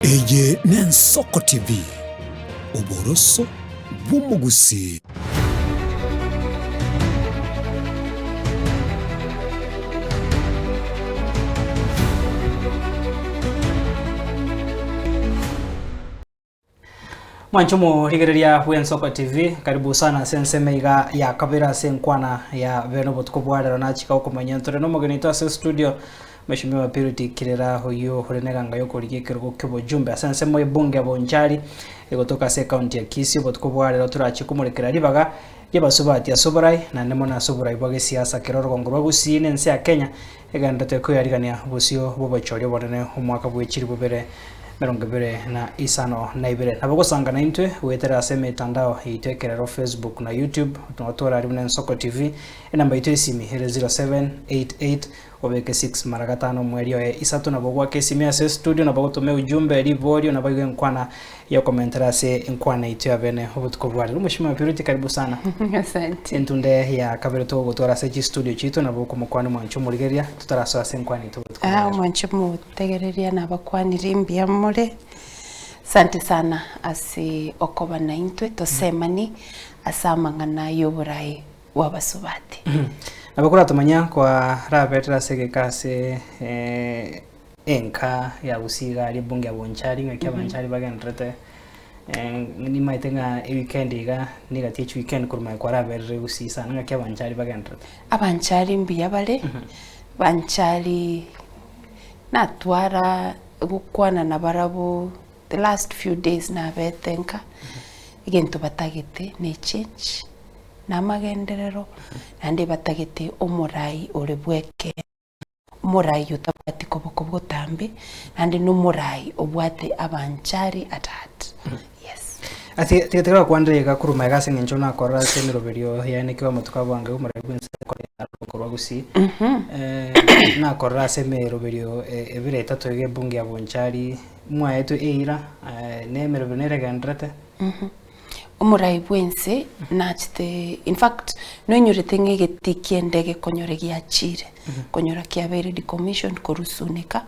Eye n'Ensoko TV oboroso bw'umugusi. Mwanchumu rigereria w'Ensoko TV, karibu sana sensemeiga ya kabira senkwana ya veno botukubwara na chika ukomanya ntore no mugeni twase studio Mheshimiwa Purity Kirera huyo hurenega ngayo kurigikirwo kyo jumbe sensemo ibunge bonchari igotoka se county ya Kisii botukubwara turachikumurikira ribaga yabasubati asoborai na nemo na soborai bwage siasa kiroro ngorwa gusine nse ya Kenya egandate ko yarigania busio bobachori bonene umwaka bwechiri bubere merongabere na isano na ibere nabagosanga na intwe wetera aseme tandao itekerero Facebook na YouTube tunatora ari Ensoko TV namba itu isimi 0788 obeke 6 maragatano mwerio isatu na bogwa kesimi ase studio na bagotome ujumbe rivorio na bagwe nkwana ya komentara se nkwana itu abene obutukobwari Mheshimiwa Purity karibu sana. Asante. Entunde ya kabere to gotora se studio chitu na boko mukwani Mwanchumu rigeria tutaraso ase nkwana itu obutukobwari Mwanchumu tegereria na bakwani rimbia mure. Asante sana asi okoba na intwe tosemani asamangana yoburai wabasubati. Nabakura tumanya kwa rabetra sege kase enka ya usiga ari bunge abonchari ngakya banchari bagenrete ni maitenga weekend iga nigati weekend kuruma kwa rabetre usisa ngakya banchari bagenrete abanchari mbiya bale banchari natwara gukwana na barabo the last few days na betenka igento batagete ne change namagenderero nande batagete omurai ore bweke murai utabati koboko bwotambe nande no murai obwate abanchari atat. Yes ati tetera kwandega kuruma gase ngencho na korra semiro berio yani kwa mutuka bwange umurai bwense korwa gusi na korra semiro berio ebire tatu ege bunge abonchari mwa yetu eira ne mero benere gandrete umurai bwense nachite in fact no nyorete ngegeti kiendege konyore giachire konyora kiabere di commission korusunika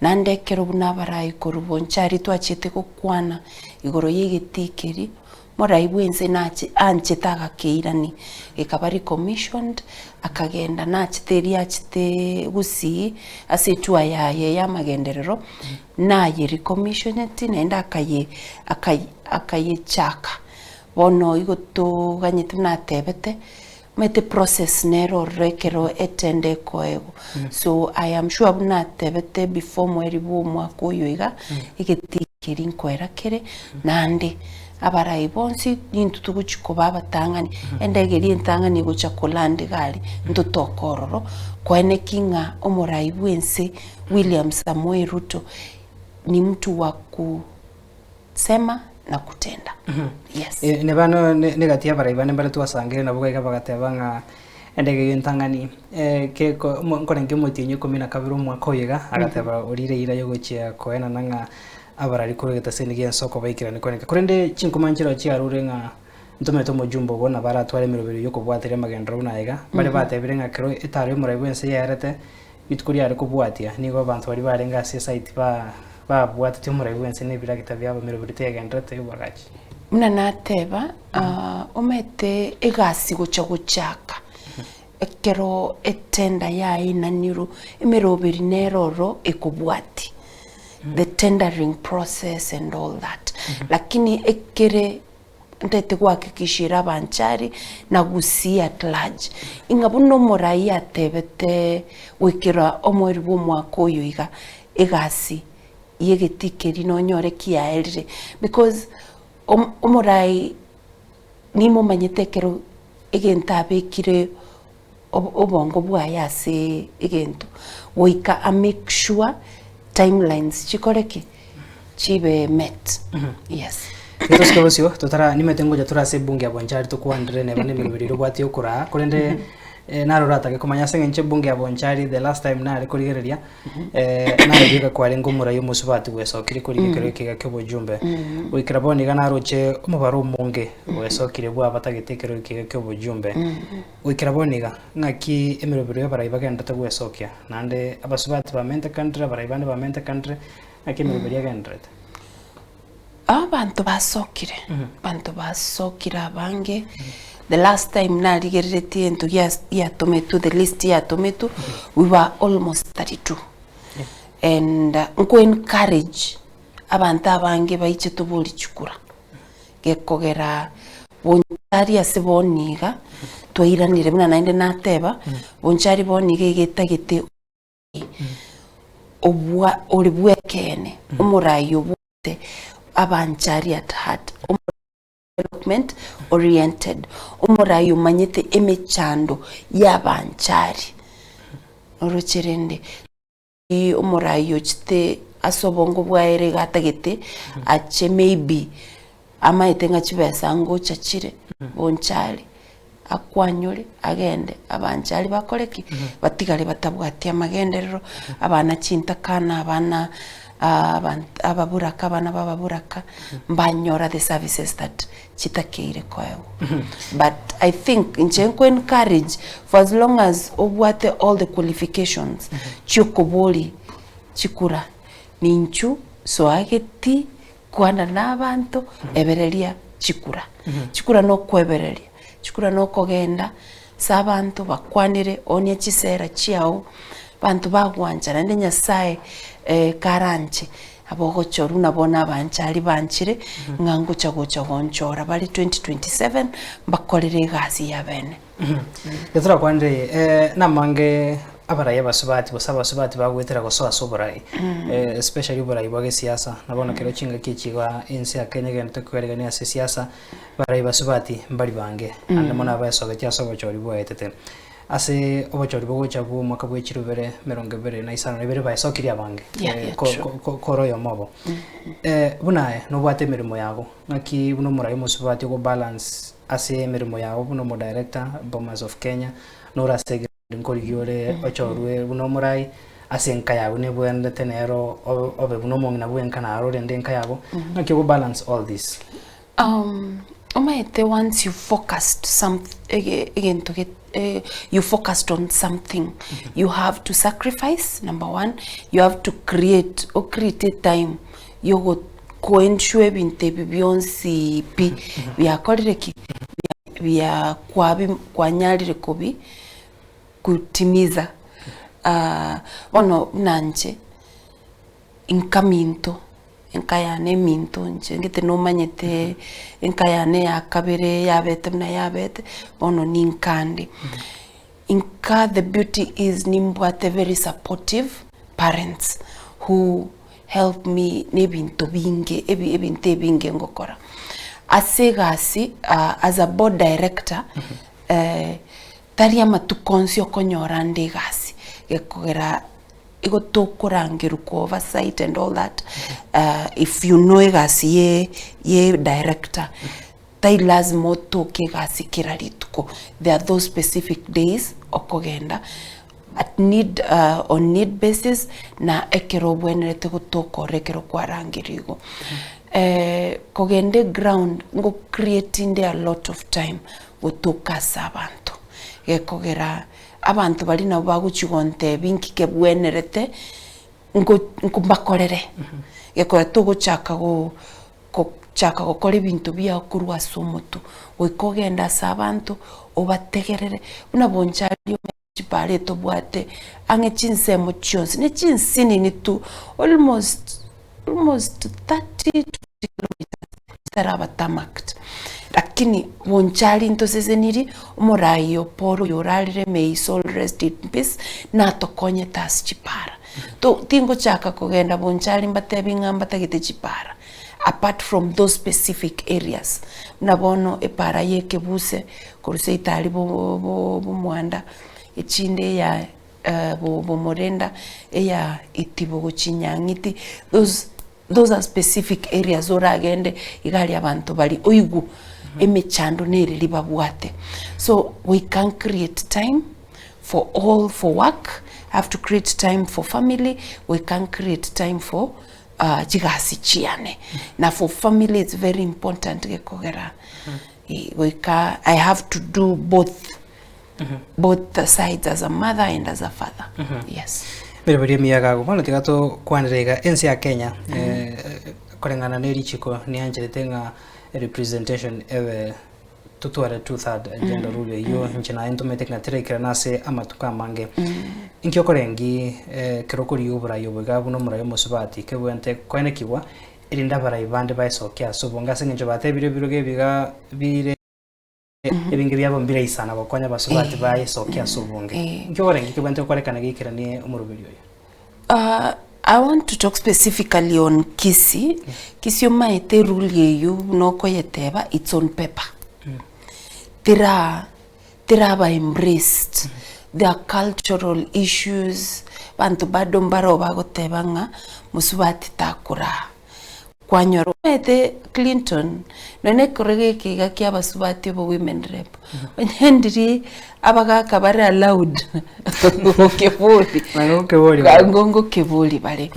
nande kero bunabarai korubonchari twachite kokwana igoro yegetikeri murai bwense nachi anchitaga keirani ekabari commissioned akagenda nachiteri achite gusi asetua yaye ya magenderero naye recommissioned nenda akaye chaka bono igoto ganyitu natebete mete process nero rekero etende koego so I am sure bunatebete before mweri bwo mwaka uyu iga igetikeri nkwera kere nande abarai bonsi nintu tuguchikoba batangani endegeri entangani gucha kolande gali ntutokororo kwene kinga omurai bwense William Samoei Ruto ni mtu wa kusema na kutenda. Yes. Ne bano negatia barai bane bare tuasangire na buga bagateba nga endege yentangani ke ko nkorenge mutinyo 12 mwaka oyega agateba urire ira yo guchia koena nanga abarari kurigeta senigi Ensoko baikira nikoneka kurende chinkumanchiro chiarure nga ntometo mujumbo bona baratware mirobero yo kubwatire magendro unaiga bare batebire nga kero etare murai bwense yarete bitukuri ari kubwatia nigo abantu bari barenga site ba bwatite murai bwense ne biragita byabo mirobero tegendrete yubagachi muna nateba omete egasi guchaka ekero etenda ya inaniru emiroberi neroro ekubwati the tendering process and all that lakini ekere ndete gwakikishira banchari na gusi at large ingabuno murai atebete wikira omweri bwo mwaka uyu iga egasi yegetikeri no nyore kiaerire because umurai nimo manyetekero egentabekire obongo bwayase egento wika a make sure timelines chikoreke chibe met. Yes. Etos kabosio totara nimetengo jatura se bunge abonchari to kuandre ne bane mirobiri rwati okura kurende narorata ke komanya sengenche bunge abonchari the last time na rekorigereria na biga kware ngomura yo musubati wesokire kurigekero kiga kyo jumbe wikira boni gana roche umubaro munge wesokire bwa batagetekero kiga kyo jumbe wikira boni ga ngaki emirobiro yo barayiba genda tagwesokia nande abasubati ba mente country barayiba ne ba mente country akimi beria gendrete abantu basokire abange the last time narigeretie into yatometu the list yatometu we were almost 32 and nko encourage abantu abange baiche tubuli chukura gekogera bonchari asiboniga twiranire buna nainde nateba bonchari boniga igetagete obwa olibwekene omurayo bote abanchari at heart development oriented omurayo manyete emechando yabanchari orocherende omurayo chite asobongo bwaere gatagete ache maybe amaite ngachibesa ngo chachire bonchari akwanyure agende abanchari bakoreki batigale batabwatia magenderero abana chinta kana abana ababuraka abana bababuraka mbanyora the services that chitakeire kwao but I think njenko encourage for as long as obwate all the qualifications chukoboli chikura ninchu so ageti kwana nabantu ebereria chikura chikura no kwebereria chikura no kogenda sabantu bakwanire onye chisera chiao bantu bagwanjana ndi nyasaye karanche abogochoru nabona abanchari banchire ngango chagocha gonchora bali 2027 bakorere gazi ya bene yatura kwande namange abaraye basubati basubati bagwetera gosoa soborai especially borai bage siasa nabona kero chinga kichigwa insi akenya gento kweregania siasa baraye basubati mbali bange ande mona basoga cyasogo chori boetete ase obochori bogocha bu mwaka bwechirubere 2025 nebere baisokiri abange koroyo mobo bunae no bwate mirimo yago ngaki buno murayi musubati go balance ase mirimo yago buno mo director Bomas of Kenya no rastege nkorigiore ochorwe buno murayi ase nkayago ne bwende tenero obe buno mongina bwenka na aro rende nkayago ngaki go balance all this once you focused you focused on something you have to sacrifice. Number one, you have to create time you go ensure binte bibionsi pi bya koreki bya kwa nyalire kobi kutimiza ono nanje inkaminto enkayane minto nje ngite no manyete enkayane yakabere yabete mna yabete ono ninkandi inka. The beauty is nimbwate very supportive parents who help me nebinto binge ebinte binge ngokora asegasi as a board director tari amatukonsi okonyora ndegasi gekogera igo tokorangiru ko oversight and all that if you know egasi ye director tai lazima toke gasi kirarituko. There are those specific days okogenda at need on need basis na ekero bwenerete gutoko rekero kwarangirigo kogende ground ngo creating a lot of time gutoka sabantu gekogera abantu bali nabo baguchigonte binki ke bwenerete ngo bakorere gekora tuguchaka go chaka gukora ibintu bya kurwa somutu wikogenda sabantu obategerere unaboncha chipare to bwate ange chinsemo chionsi ne chinsini ni tu almost 30 kilometers taraba tamaked lakini bonchali ntosese niri umurayo poro yoralire may soul rest in peace na tokonye tas chipara to tingo chaka kogenda bonchali mbatebi ngamba tagite chipara. Apart from those specific areas nabono epara yeke buse kuruse itali bo mwanda echinde ya bo morenda eya itibo gochinyangiti. Those are specific areas ora agende igali abantu bali oigu emechando nere libabwate. So we can create time for work, have to create time for family, we can create time for jigasi chiane. Now for family it's very important gekogera. I have to do both the sides as a mother and as a father. Yes. Bere miyaga go bana tigato kwanirega ensi ya Kenya korengana ne richiko ni anjete nga representation ewe tutware 2/3 gender rule yo nchina intumete nga tirekira nase amatuka mange inkyo korengi kirokori yubura yobuga buno murayo musubati kebwente kwene kiwa irinda bara ibande baisokya subonga singe bate biro biga bire ebinge byabo mbira isana bakonya basubati baisokya subonge inkyo korengi kebwente kwarekana gikira ni umurubiri yo. I want to talk specifically on Kisi. Kisi maete rule yeyu noko yeteba it's on paper. Tira ba embraced. There are cultural issues. Bantu bado mbaro bago tebanga musubati takura. Kwanyoro maete Clinton none korege kiga kia basubati bo women rep. Ndiri abaga kabare allowed. Kebuli. Ngongo kebuli bale.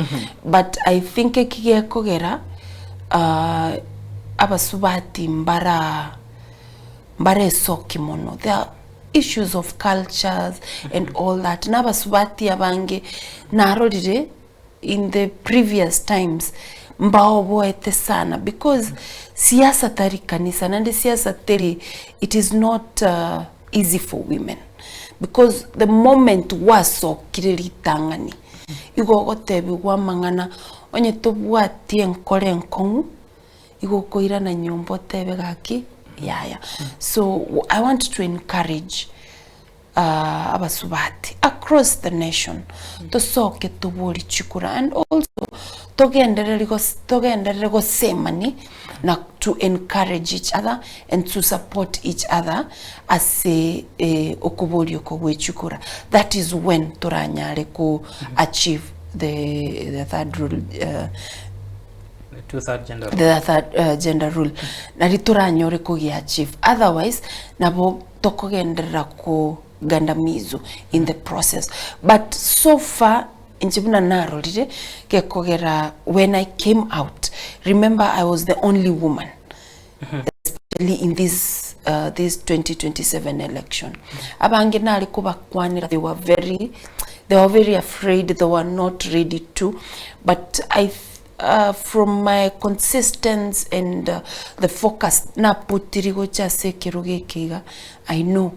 But I think kiye kogera abasubati mbara soki mono. There are issues of cultures and all that. Nabasubati abange narolire in the previous times mbao boete sana because siasa tari kanisa nande siasa teri it is not easy for women because the moment waso kiriri tangani igo gotebi wa mangana onye tobwati enkore nkongu igo koira na nyombo tebe gaki yaya so I want to encourage abasubati across the nation to soke tubuli chikura and also togenderere go semani na to encourage each other and to support each other as a okubuli okwe chikura. That is when turanyare ko achieve the third rule the third gender rule na rituranyore ko achieve otherwise nabo tokogenderera ko gandamizo in the process but so far injibuna narolire kekogera when I came out remember I was the only woman especially in this 2027 election abange nali kuba kwanira they were very afraid, they were not ready to, but from my consistency and the focus na putirigo chase kiruge kiga I know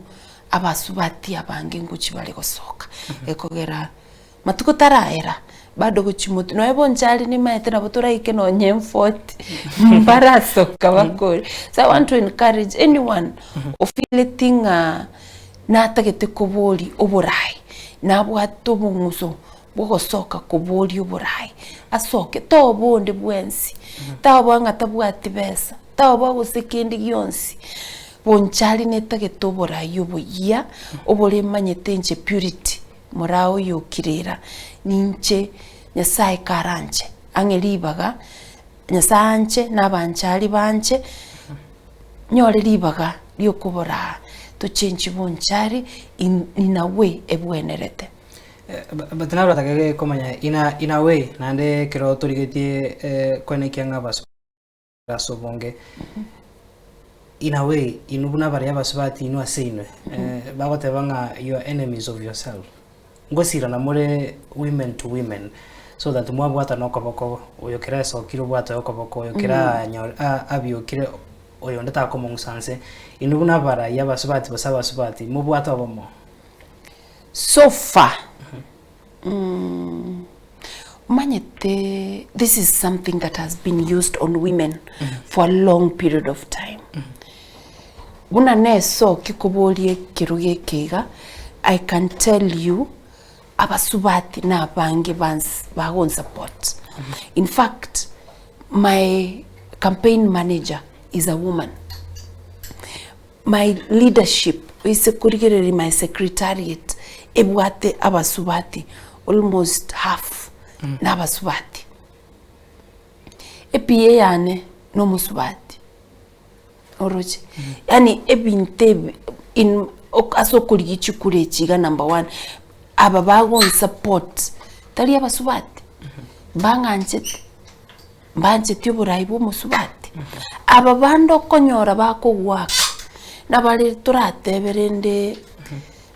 abasubati abange nguchi bali gosoka ekogera matuko taraera bado guchimutu no ebo nchali ni maete na botora ike no nyemfort mbaraso kabakori. So I want to encourage anyone of feeling na tagete koboli oborai na bwato munguso bogosoka koboli oborai asoke to bonde bwensi tabwanga tabwati besa tabwa gusekindi gyonsi bonchali netagete oborai oboya obole manyete nche purity morao yokirera ninche nyasaye karanje angelibaga nyasanche nabanchali banche nyore libaga lyokubora to change bonchari in a way ebwenerete but na rata ke komanya in a way nande kiro torigetie kone kyanga baso raso bonge in a way inubuna bari abasubati inu aseino bagote banga you are enemies of yourself ngosira na more women to women so that mwabwata no koboko oyokira so kiro bwata okoboko oyokira abi okire oyo ndata ko munsanse inubuna bara yabasubati basabasubati mubwata abomo so far manyete this is something that has been used on women for a long period of time buna neso kikobolie kiruge kiga I can tell you abasubati na bange bagon support in fact my campaign manager is a woman, my leadership is my secretariat ebwate abasubati almost half na abasubati epiye yane no musubati oroje yani ebinte in asokuri chikure chiga number 1 aba bagon support tali abasubati banje tyoborai bo musubati aba bando konyora bako waka nabali turateberende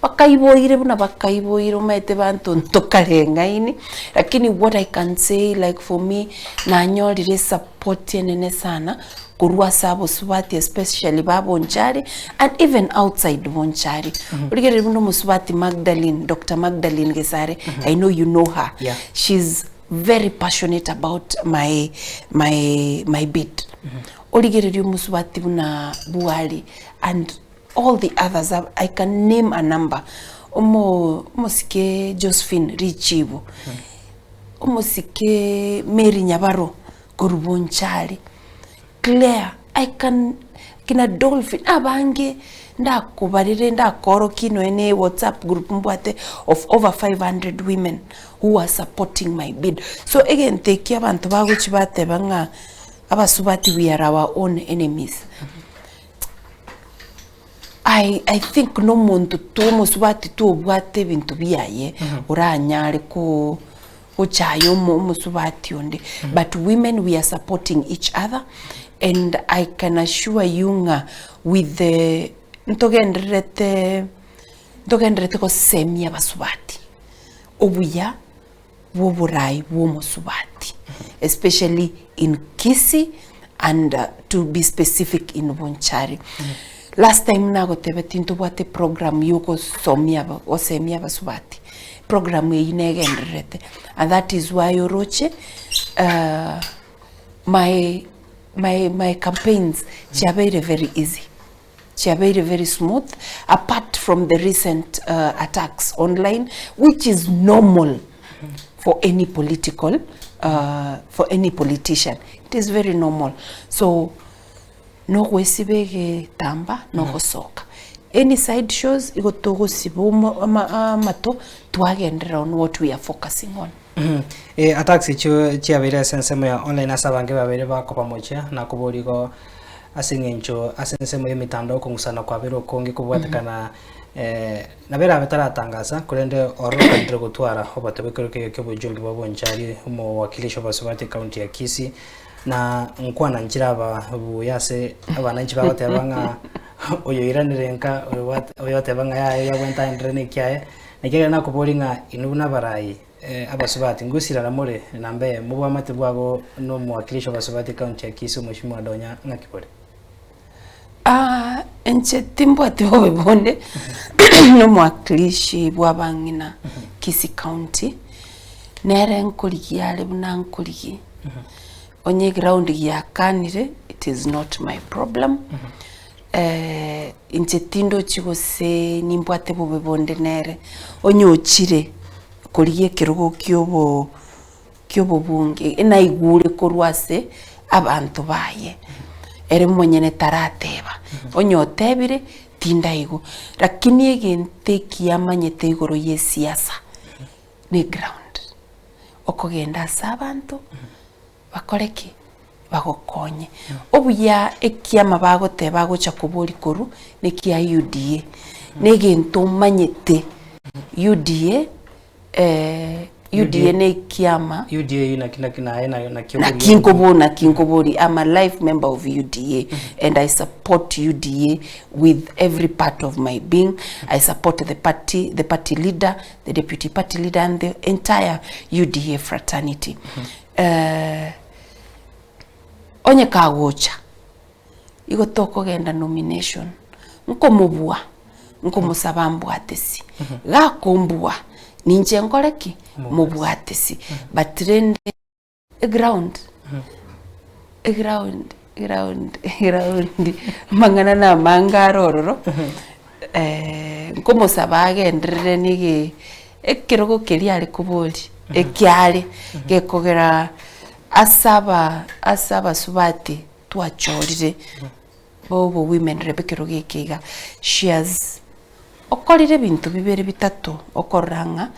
bakaiboire buna bakaiboire umaete bantu ntokarengaini lakini what I can say like for me nanyorire support yenene sana kurwa sabo subati especially babo nchari and even outside bonchari uligere buno musubati Magdalene Dr. Magdalene Gesare I know you know her she's very passionate about my bid uligere musubati buna Buhari and all the others I can name a number Mosike Josephine Richibu Mosike Mary Nyabaro Gorubonchari Claire I can kina Dolphin abange ndakubarire ndakoro kino ene WhatsApp group mbwate of over 500 women who are supporting my bid so again take abantu baguchi batebanga abasubati we are our own enemies I think no muntu musubati obwate bintu biyaye uranyare ko uchayo musubati onde but women we are supporting each other and I can assure you with the ntogendrete ko semia basubati obuya woburai musubati especially in Kisii and to be specific in Bonchari last time nago tebetinto bwate program yuko semia basubati program yenegendrete and that is why Oroche my campaigns are very easy. They are very smooth apart from the recent attacks online which is normal for any politician. It is very normal. So no wesibege tamba no gosoka. Any side shows igo togo sibo mato tuagendera on what we are focusing on. Attacks chia vile sensemo ya online asabange babere bako pamoja na kuburigo asingencho asensemo yemitando kungusana kwa biro kongi kubwatakana na bera betaratangaza kurende oroka ndire gutwara obatebekero kyo bujumbi babonjari umo wakilisho basubati county ya Kisii na nkwana njiraba buyase abananchi babatebanga oyo iranirenka oyo tebanga ya wenta ndrene kyae nekere na kubolinga inuna barai abasubati ngusira namore nambe mubwa matibwago no mwakilisho basubati county ya Kisii Mheshimiwa Donya ngakipole enche timbwate obebonde no mwakilishi bwabangina Kisii County nere nkoligiale bunankoligi onye ground ya kanire it is not my problem enche tindo chigose nimbwate obebonde nere onyochire koligie kirogo kyobo bunge enaigure korwase abantu baye ere mwenyene tarateba onyotebire tindaigo lakini egente kiamanyete igoro ye siasa ni ground okogenda sabantu bakoreki bagokonye obuya ekiama bagoteba gocha kubori koru ne kia UDA negento manyete UDA ne kiama UDA na kinkobori I'm a life member of UDA and I support UDA with every part of my being. I support the party leader, the deputy party leader and the entire UDA fraternity. Onye kagocha igotoko genda nomination nkomubwa nkomusabambwa atesi gakombwa ninje ngoreki mubwatesi but rende ground mangana na mangarororo nkomusabage ndrere nige ekirogo keri ali kuboli ekyale gekogera asaba subati twachorire bobo women rebekero gekiga she has okorire bintu bibere bitatu okoranga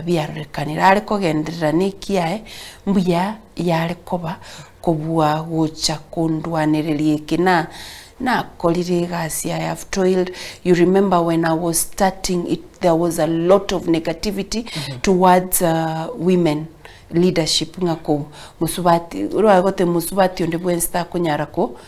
biarekanira ariko gendera nikiae mbuya yare koba kobua gocha kundwanererie kina na kolire gasi. I have toiled. You remember when I was starting it, there was a lot of negativity towards women leadership ngako musubati uro agote musubati onde bwensta kunyara ko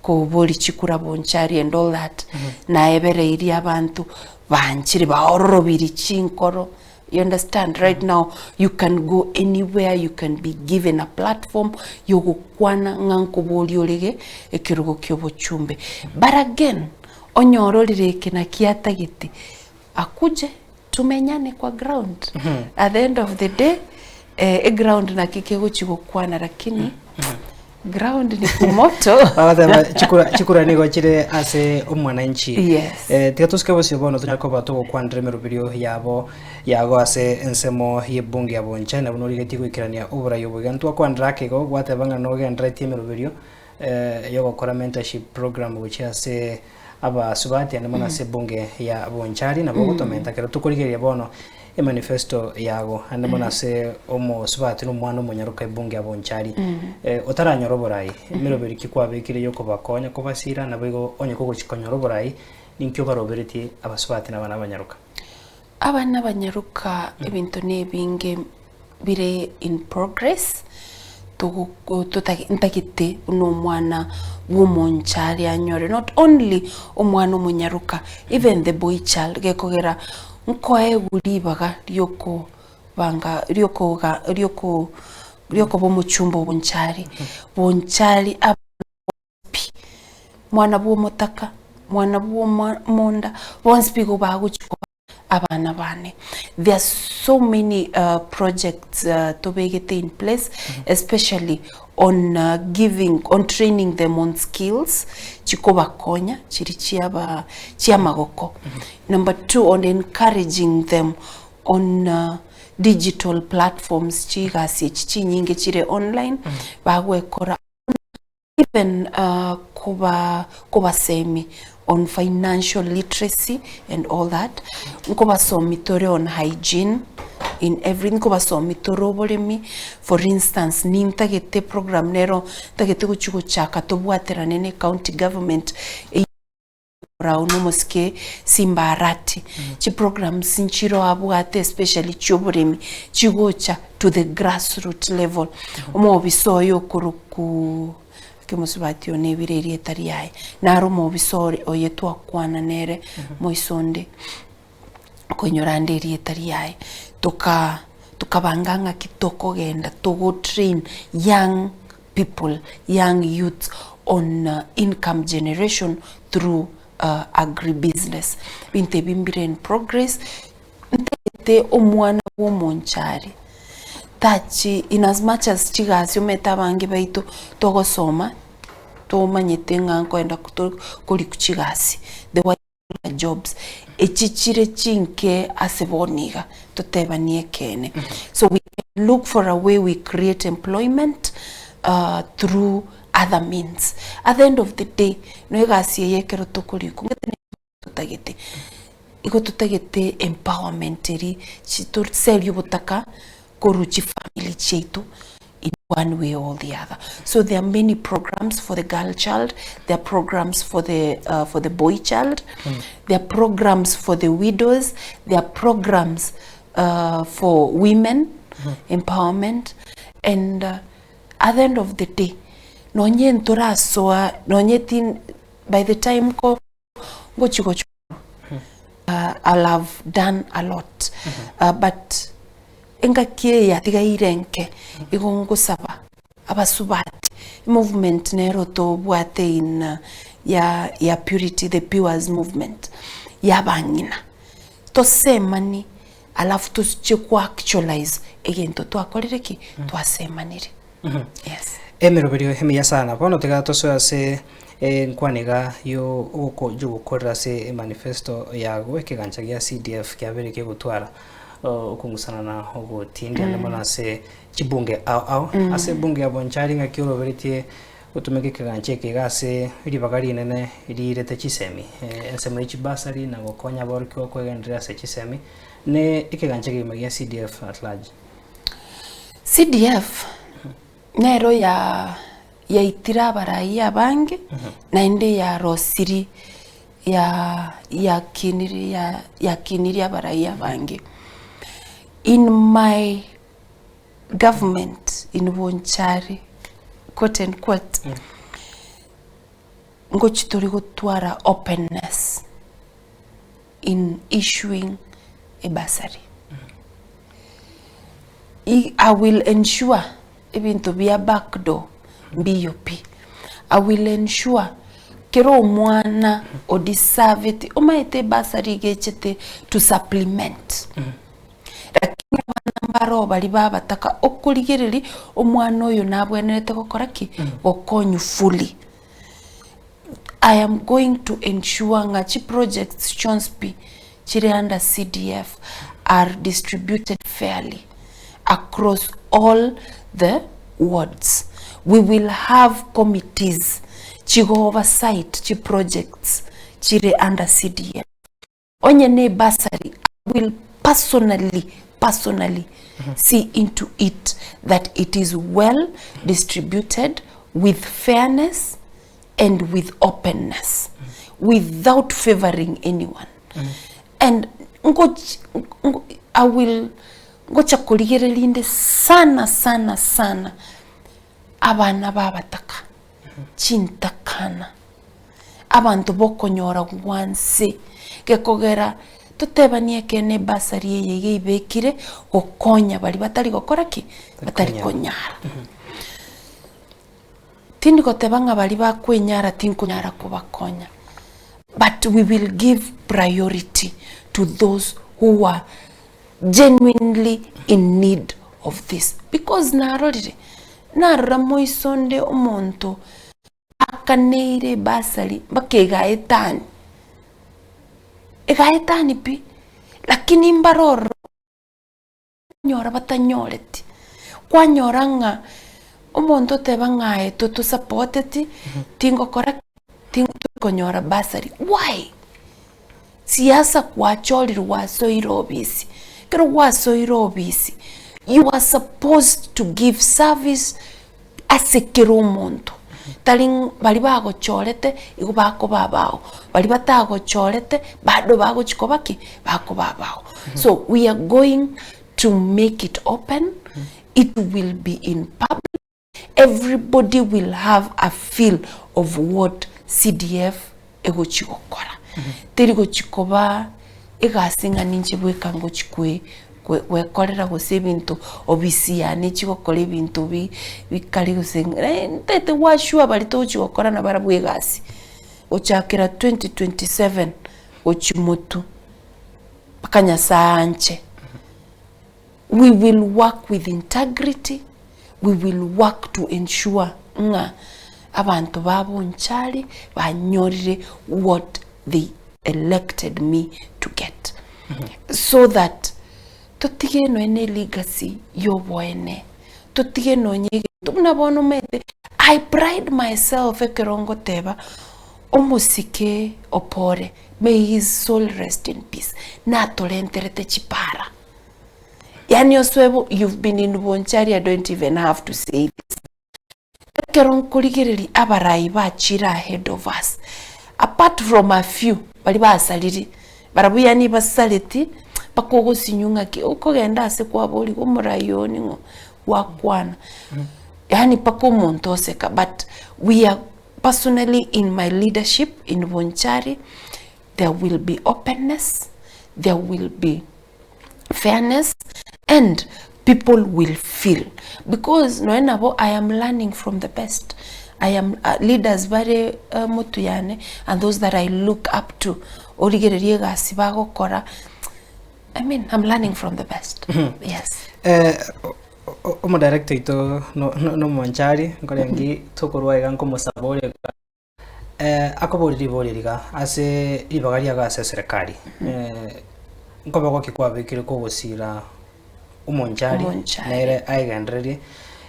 boli chikura bonchari and all that na ebere iri abantu banchiri baorobiri chinkoro. You understand? Right now, you can go anywhere, you can be given a platform, yogukwana nganko boli olege, ekirugo kyobo chumbe. But again, onyorolire kina kiata giti, akuje, tumenyane kwa ground. At the end of the day, ground na kikego chigokwana lakini, ground ni kumoto. Chikura nigo chire ase omwananchi. Yes. Tiatuske bosio bono tunakoba to kwandre merubirio yago ase ensemo yebunge yaboncha na bunori getigo ikirania obura yobugantu akwandra kego gwate banga no gendra tie merubirio yogo kora mentorship program which ase aba subati ane mana se bunge ya bonchari na bogo tomenta kero tukorigeria bono manifesto yago ande mona se omo subati no mwana munyaruka ibunge abonchari otaranyoroborai miroberi kikwabekire yoko bakonya kubasira na bigo onye koko chikonyoroborai ninkyo barobereti abasubati nabana banyaruka abana banyaruka ebintu nebinge bire in progress tutagite uno mwana wumonchari anyore not only omwana munyaruka even the boy child gekogera nkoe gulibaga ryoko banga ryoko bomuchumbo bonchari api mwana bwomotaka mwana bwomonda bonspigo baguchiko abana bane. There are so many projects to be in place, especially on training them on skills. Chikoba konya, chirichiaba chiamagoko. Number 2, on encouraging them on digital platforms. Chigasi chinyinge chire online. Bagwe kora. Even kuba semi on financial literacy and all that. Nkoba somitore on hygiene in everything. Nkoba somitoro bolemi. For instance, nintagete program nero tagete kuchuko chaka tobuatera nene county government unomoske simbarati chi programs sinchiro abuate especially choboremi chigocha to the grassroots level. Omo bisoyo kuruku kemusubati onebireri etariyaye naro mu bisore oyetwa kwana nere moisonde konyorande eri etariyaye tukabanganga kitoko genda to train young people, young youth on income generation through agribusiness. Binte bimbire in progress ntete omwana wo monchari tachi in as much as chigasyo metabange baitu togosoma tomanyete nganko enda kuri kuchigasi the white jobs echichire chinke aseboniga totebanie kene. So we can look for a way we create employment through other means. At the end of the day no gasi yekero tokuri tutagete iko tutagete empowerment eri chitur selyo butaka koruchi family chetu in one way or the other. So there are many programs for the girl child, there are programs for the boy child, there are programs for the widows, there are programs for women empowerment, and at the end of the day nonye ntora soa nonye tin by the time ko gochiko I'll have done a lot but enga kie ya tiga irenke igongo saba abasubati movement nero to bwate in ya purity, the Pures movement ya bangina to semani alafu tuchikwa actualize again to akorereki to asemanire. Yes. Emeroberio hemi sana bono tega toso ase nkwaniga yo uko jugukora se manifesto yago ekiganchagia CDF kyabere ke gutwara okungusana na ogotindi ndamana se chibunge au ase bunge abonchari nga kioroberetie utumeke kiganche kigase iri bagari nene iri rete chisemi ensemo chibasari na gokonya borkyo kwegendera se chisemi ne ikiganche kimagia CDF at large. CDF nero ya itira baraia bange na inde ya rosiri ya kiniri ya baraia bange. In my government in Bonchari, quote and quote, ngochitori gutwara openness in issuing a bursary. I will ensure even to be a backdoor BUP. I will ensure kero mwana o deserve it umaite bursary gechete to supplement. Lakini abana bali babataka okuligereri omwana oyo nabwenerete gukora ki gokonyu fully. I am going to ensure ngachi projects Chonspi chire under CDF are distributed fairly across all the wards. We will have committees chigo oversight chi projects chire under CDF. Onye ne bursary will personally see into it that it is well distributed with fairness and with openness, without favoring anyone. And I will ngocha kuligerelinde sana abana babataka chintakana abantu bokonyora wansi gekogera tutebanie kene basari yeye ibekire gokonya bali batari gokora ki batari konyara tindi gotebanga bali bakwenyara tinkunyara kubakonya, but we will give priority to those who are genuinely in need of this, because narora moisonde omonto akaneire basari bakega etani pi lakini mbaroro nyora batanyoreti kwa nyoranga omonto tebangae to support it tingo correct tingo konyora basari. Why siasa kwa choli waso irobisi kero waso irobisi, you are supposed to give service as a kiromonto. Taling bali bago cholete igo bako babao bali batago cholete bado bago chikobaki bako babao. So we are going to make it open. It will be in public. Everybody will have a feel of what CDF ego chikokora. Terigo chikoba ega singa ninche bwekango chikwe wekorera gose bintu obisiane chigokora bintu bikali gusenga tete washua bali to chigokora na barabwegasi ochakira 2027 ochimotu pakanya sanche. We will work with integrity. We will work to ensure nga abantu babo nchali banyorire what they elected me to get, so that totige no ene legacy yo boene totige no nyege tumna bono mete. I pride myself ekerongo teba omusike opore, may his soul rest in peace, na tolenterete chipara. Yani oswebo, you've been in Bonchari, I don't even have to say this. Ekerongo kuligereri abarai bachira ahead of us, apart from a few bali basaliri barabuya ni basaliti pakogo sinyunga ki ukogenda ase kwa boli ko murayoni ngo wakwana yani pako montoseka. But we are personally, in my leadership in Bonchari, there will be openness, there will be fairness, and people will feel, because I am learning from the best. I am leaders very mutuyane, and those that I look up to. I mean, I'm learning from the best. Yes. Omo director ito no Bonchari ngolengi tokorwa igan como sabore akobori boliga ase ibagari aga ase serikali ngoba kwa kikwa bikire ko gusira umonchari nere aigendreri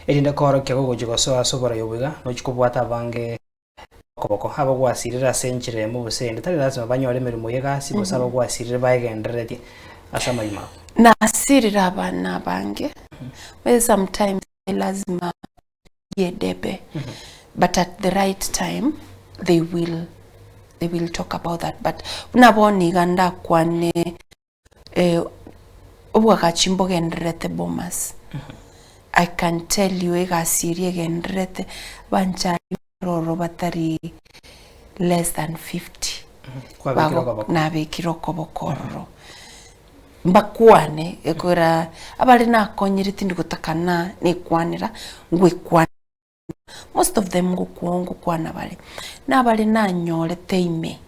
edinde koro kego gojigoso asobora yobiga no chikobwata bange koboko haba gwasirira senchire mu busende tari lazima banyore mirimo yegasi bosaba gwasirira baigendreri asama ima na asirira abana bange well, sometimes lazima yedebe but at the right time they will talk about that. But unaboni ganda kwane obwaka chimbo gendrete bomas. I can tell you ega sirie gendrete banchari roro batari less than 50 na bekiro kobokororo mbakwane ekora abali na konyire tindi gutakana ne kwanira ngwe most of them ngukwongo kwana bali na bali na nyole teime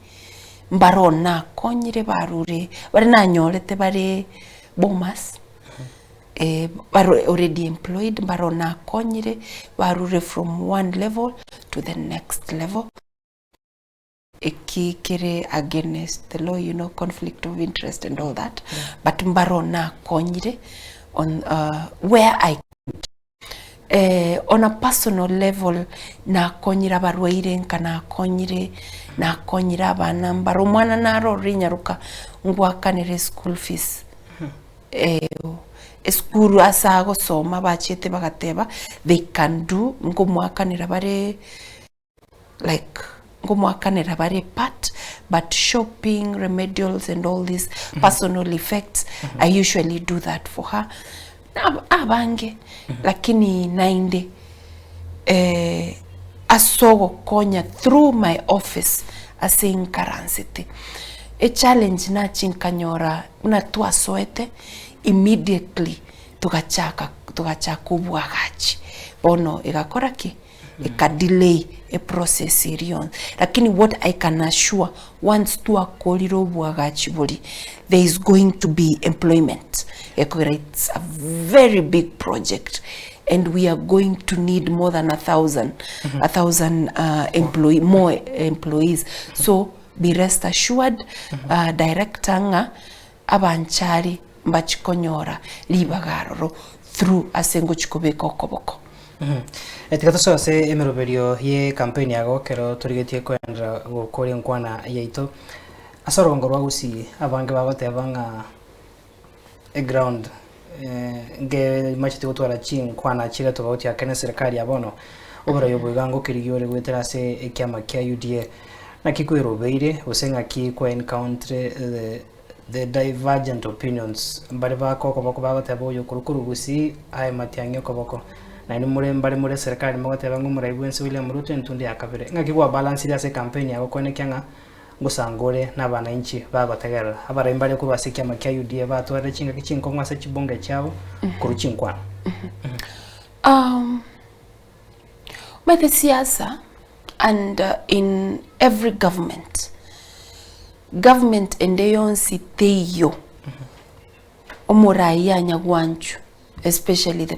mbarona konyire barure bali na nyole te bari bomas bari already employed mbarona konyire barure from one level to the next level ekikere against the law, you know, conflict of interest and all that. But mbarona konyire on where I on a personal level na konyira barwaire nkana konyire na konyira abana mbaro mwana naro rinyaruka ngwakanire school fees school asa gusoma bachete bagateba they can do ngomwakanira bare like ngomwakanira bare part, but shopping, remedials and all these personal effects I usually do that for her. Abange lakini nainde asogo konya through my office asing karansiti a challenge na chinkanyora una tua soete immediately tugachaka ubwagachi bono igakora ki ika delay a process irion, lakini what I can assure once tua koliro ubwagachi boli there is going to be employment. It's a very big project and we are going to need more than 1,000 more employees. So be rest assured, director nga abanchari mbachikonyora libagaroro through asengo chikobeko koboko. Etikato so se emeroberio ye campaign yago kero turigetie kwenda gukori nkwana yaito asoro ngorwa gusi abange bagotebanga a ground nge machiti gutwara chin kwana chira togauti ya kene serikali ya bono obora yobugango kirigiyore gwetera se ekyama kya UDA na kikwero beire usenga ki kwa encounter the divergent opinions mbali bako koboko bagoteba yo kurukuru gusi ay matianyo koboko na ni mure mbali mure serikali mogoteba ngo muraibuense William Ruto ntundi akabere ngakigwa balance ya se campaign yago kone kyanga ngusangore n'abana inchi bagotegera abara imbale ko basikia makya UDA batwara chinga kichinko ngwase chibonge cyabo kuruchinkwa with the siasa and in every government endeyonsi teyo omuraya nyagwanchu especially the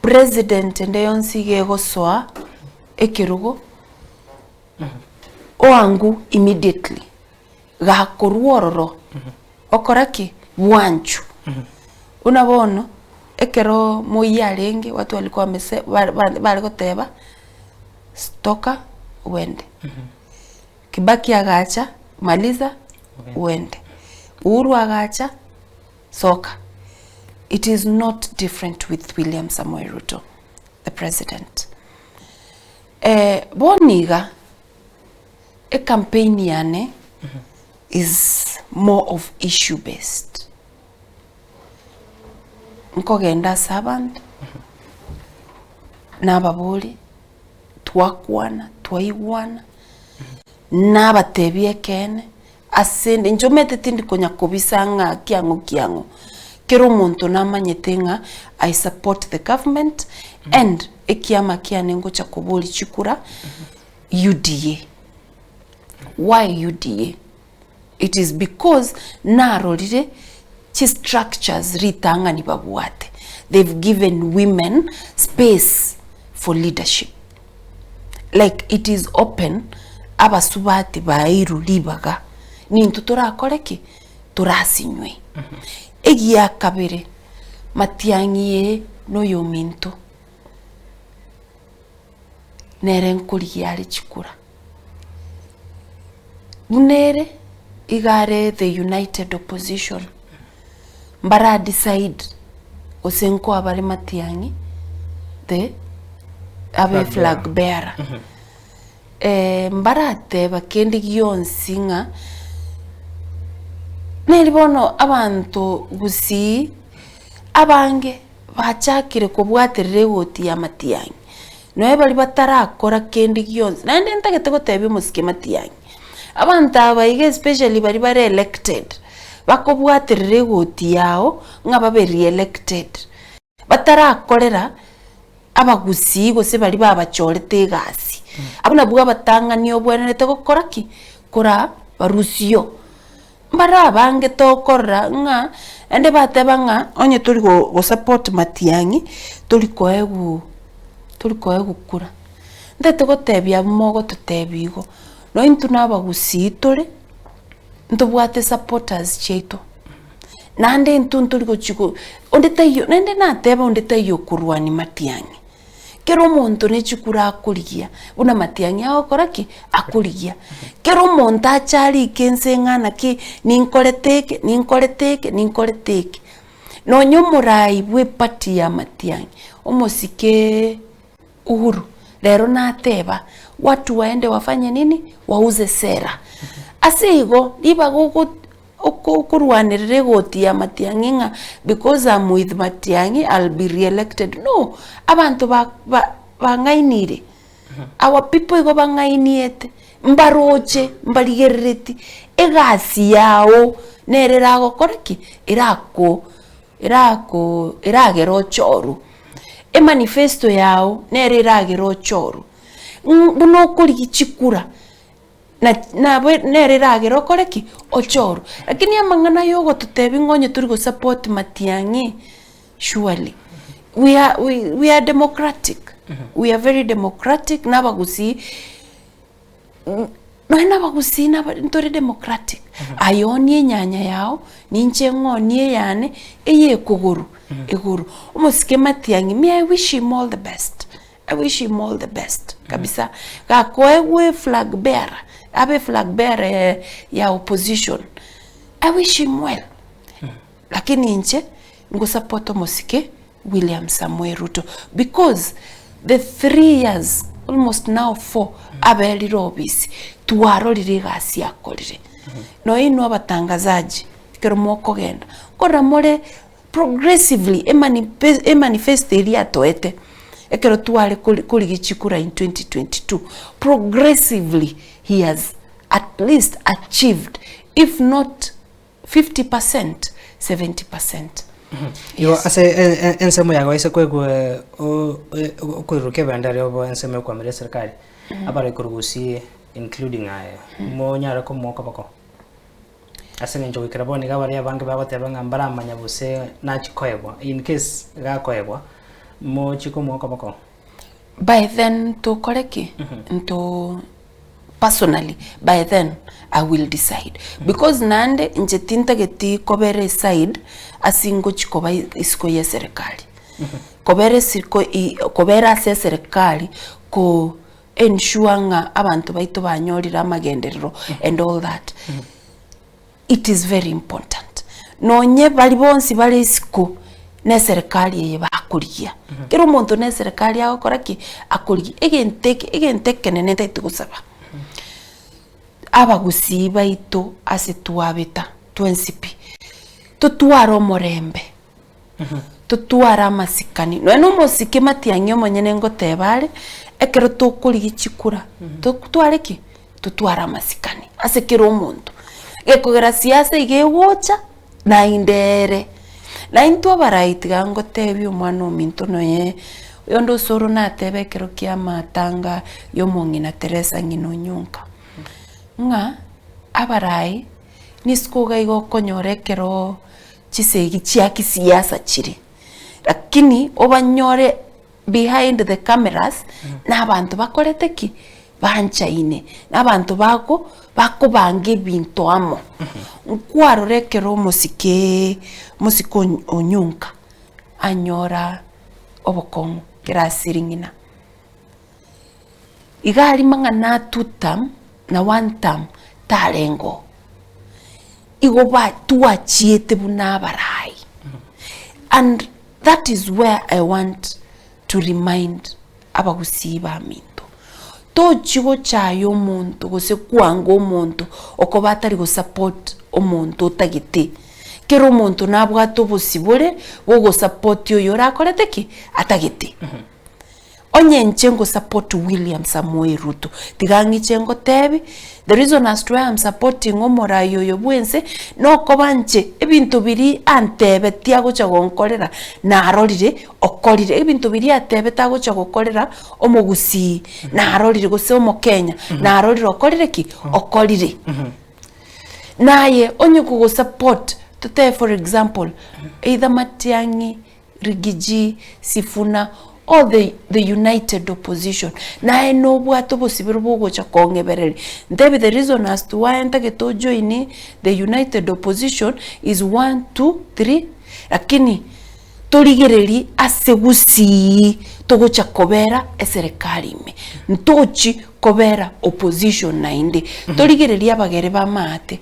president endeyonsi gegoswa ekirugo oangu immediately gakoruororo okoraki bwanchu unabono ekero moyarenge watu walikuwa mese bale goteba stoka wende Kibaki agacha maliza wende Uhuru agacha soka. It is not different with William Samoei Ruto, the president. Boniga a campaign yane is more of issue based. Nkogenda servant nababuli twakwana twaiwana nabatebie kene asende njomete tindi konya kobisanga kiango kero muntu namanyete nga I support the government and ekiama kianengo cha koboli chikura UDA. Why UDA? It is because narolire chi structures ritanga ni babuate. They've given women space for leadership. Like it is open abasubati bairu libaga nintu turakoreki turasinywe. Egia kabere matiangie no yominto nerenkuri yari chikura Bunere igare the united opposition mbara decide osenko abale matiangi the abe flag bearer mbara teba kendi gionsinga nelibono abantu gusi abange bachakire kubwaterere goti ya matiangi noe bali batarakora kendi gyonse nande ntagete gotebia musike Matiang'i abantu abaige especially bari bare elected bakobwaterere goti yao nga babe re-elected batarakorera abagusi gose bari babachorete egasi abuna bwa batangani obwenerete gokora ki kora barusio mbara bange tokorra nga ende bateba nga onye tuli go support Matiang'i tuli koegu kura ndete gotebia mogo tutebigo no intu nabagusi tuli ntubwate supporters cheto nande intu tuli gochiko onde tayo nende nateba onde tayo kurwani Matiang'i kero muntu ne chikura akurigia buna Matiang'i akora ki akurigia kero muntu achari kense ngana ki ninkoreteke no nyomurai bwe party ya Matiang'i omosike Uhuru lero nateba watu waende wafanye nini wauze sera asigo liba kurwanirire goti ya Matiang'i nga because I'm with Matiang'i I'll be re-elected no abantu bangainire our people go bangainiete mbaroche mbaligerereti egasi yao nerera gokoreki iragero choru e manifesto yao nereragero choru buno kuri chikura na nereragero koreki ochoru lakini amangana yogo tutebi ngonye turi go support Matiang'i surely we are democratic we are very democratic nabagusi na ntore democratic ayoni nyanya yao ninche ngonie yane eye kuguru iguru umusike Matiang'i me I wish him all the best kabisa ga koewe flag bearer abe flag bearer ya opposition I wish him well lakini nche ngo support umusike William Samuel Ruto because the 3 years almost now 4 abeli robisi tuwarorire gasi yakorire no ino abatangazaji kero moko genda kora more progressively e manifest area toete ekero tuwale kuri gichikura in 2022 progressively he has at least achieved if not 50% 70%. Yo ase ensemo yago ise kwegwe kwiruke bandari obo ensemo kwa mere serikali abare kurugusi including aya mo nyara ko mo kabako ase njo ikraboni ga bari abange babateba ngambara amanyabuse nachikoyebwa in case ga koyebwa mo chiko mo kabako by then to koreki into personally by then I will decide because nande njetinta geti kobere side asingo chikoba isko ya serikali kobere siko kobera se serikali ko ensure nga abantu baito banyorira amagenderero and all that it is very important nonye bali bonsi bali isko ne serikali ye bakuriya kero umuntu ne serikali akora ki akuriya egenteke nene tayitugusaba abagusi baito ase tuabeta twensipi tutuaro morembe tutuara masikani no musike Matiang'i omonyene ngotebare ekero tukuri chikura tutware ki tutuara masikani ase kero omuntu gekogera siasa igewocha na indere na into abaraiti gangotebi omwana ominto noye yondo soro na tebe kero kia matanga yomongina Teresa Nginonyunka nga abarai niskuga igo konyorekero chisegi chia kisiasa chiri lakini obanyore behind the cameras na abantu bakorete ki banchaine na abantu bako bange binto amo nkwarorekero musiko Onyunka anyora obokongo kirasiringina igari mangana tutam na one term tarengo igoba tuachiete buna barai and that is where I want to remind abagusiba minto to chigo chayo omuntu gose kwanga omuntu okobatari go support omuntu tagite kero omuntu nabwato bosibore bogo support yo yora korete ki atagite onye nchengo support William Samoei Ruto tigangi chengo tebi the reason as to why I'm supporting Omorai Oyobwense no kobanche ebintu biri antebe tiagocha gonkorera na arorire okorire ebintu biri atebe tagocha gokorera omogusi na arorire gose omokenya na arorire okorire ki okorire naye onye kugo support tote for example either Matiang'i, Rigiji, Sifuna, or the united opposition na no bwato bosibiro bogocha kongebereri ndebi the reason as to why enta geto join the united opposition is 1 2 3 lakini torigereri asegusi togocha kobera eserikali ime ntochi kobera opposition na inde torigereri abagere ba mate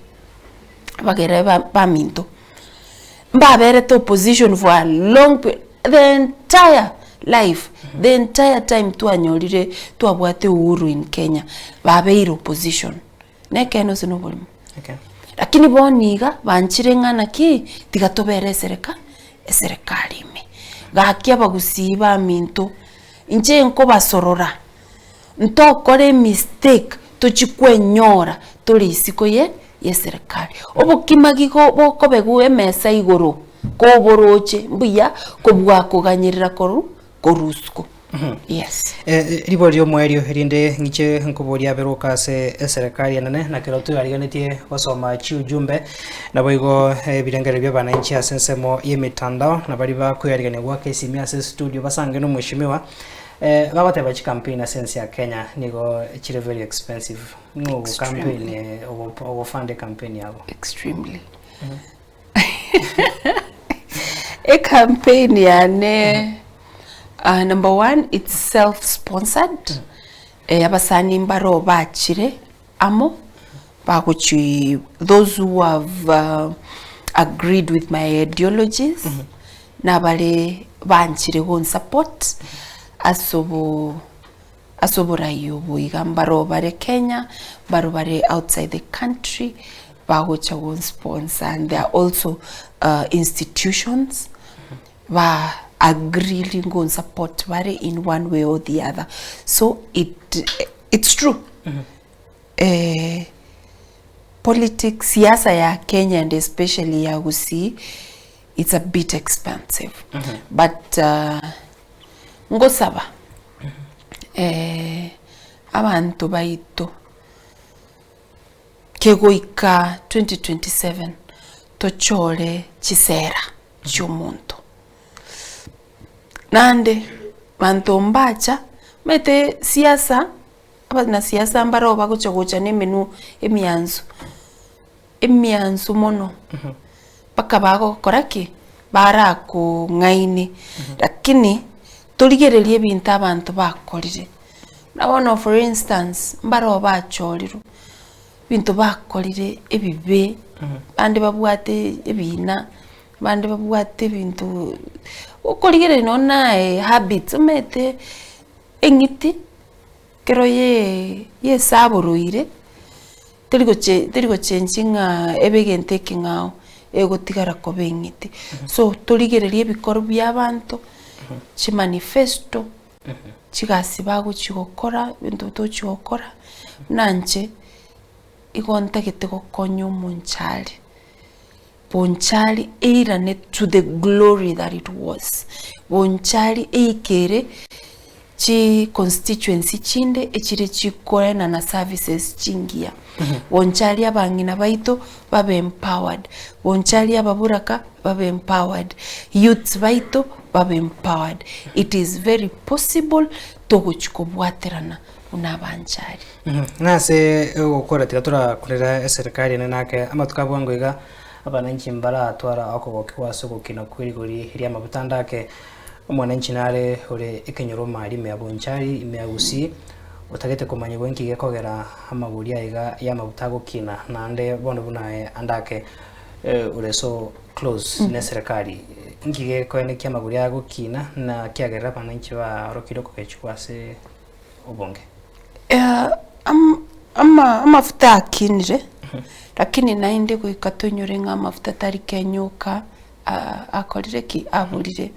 abagere ba minto mbabere to opposition for a long the entire life the entire time tu anyorire tu abwate uhuru in Kenya babeire opposition nekeno sino bolimu okay lakini boniga banchire ngana ki tigatobere serikali ime gakia bagusiba minto inje nko basorora ntokore mistake tochikwenyora turi isiko ye serikali obukimagigo bokobegu emesa igoro koboroche mbuya kobwa kuganyirira korusko yes ribori omwerio rinde ngiche nkoboria beroka se serikali nene na kiroto ariganetie gosoma chi ujumbe na boigo birengere bya bananchi asensemo yemitandao na bari ba kuyarigane gwa kesimia se studio basange no mweshimiwa babate bachi campaign asense ya Kenya nigo chire very expensive no campaign ogo fund campaign yabo extremely a campaign yane number one, it's self-sponsored. Abasani mbaro bachire amo baguchi those who have agreed with my ideologies na bale banchire gon support asobo rayo boiga mbaro bare Kenya baro bare outside the country bagucha gon sponsor, and there are also institutions ba agree lingo support very in one way or the other. So it's true. Politics, siasa ya Kenya and especially ya Gusii, it's a bit expensive. But ngosaba abantu baito kegoika 2027 tochole chisera cy'umuntu nande bantu mbacha mete siasa abana siasa mbaro bagocha nemenu emianzu mono paka bago koraki bara ku ngaini lakini toligerelie bintu abantu bakorire nabona for instance mbaro bachoriru bintu bakorire ebibe bande babwate ebina bande babwate bintu ukoligere nona habits mete engiti kero ye saburuire terigo chenjinga ebegente kingao ego tigara ko bengiti so toligererie bikoro by'abantu chi manifesto chigasi bago chigokora bintu to chigokora nanje igonta gete gokonyo munchali Bonchali eirane to the glory that it was. Bonchali eikere chi constituency chinde echire chikore na services chingia. Bonchali abangina baito babe empowered. Bonchali ababuraka babe empowered. Youths baito babe empowered. It is very possible togo chikobwaterana unabanchali. Nase ukora tiratura kurera serikali nanake ama tukabwango iga abananchi mbara atwara ako kwaso gukina kwirigori hiria mabutandake umwananchi nare ore ikenyoro mari me abonchari ime Gusii utagete kumanya gwenki gekogera amaburia iga ya mabutago kina nande bono bunae andake ure so close ne serikali ngige ko ene kya maburia go kina na kyagera abananchi ba rokiro ko kechikwase ubonge amafuta akinire lakini nainde kuikatonyore nga mafuta tari kenyuka akorire ki aburire.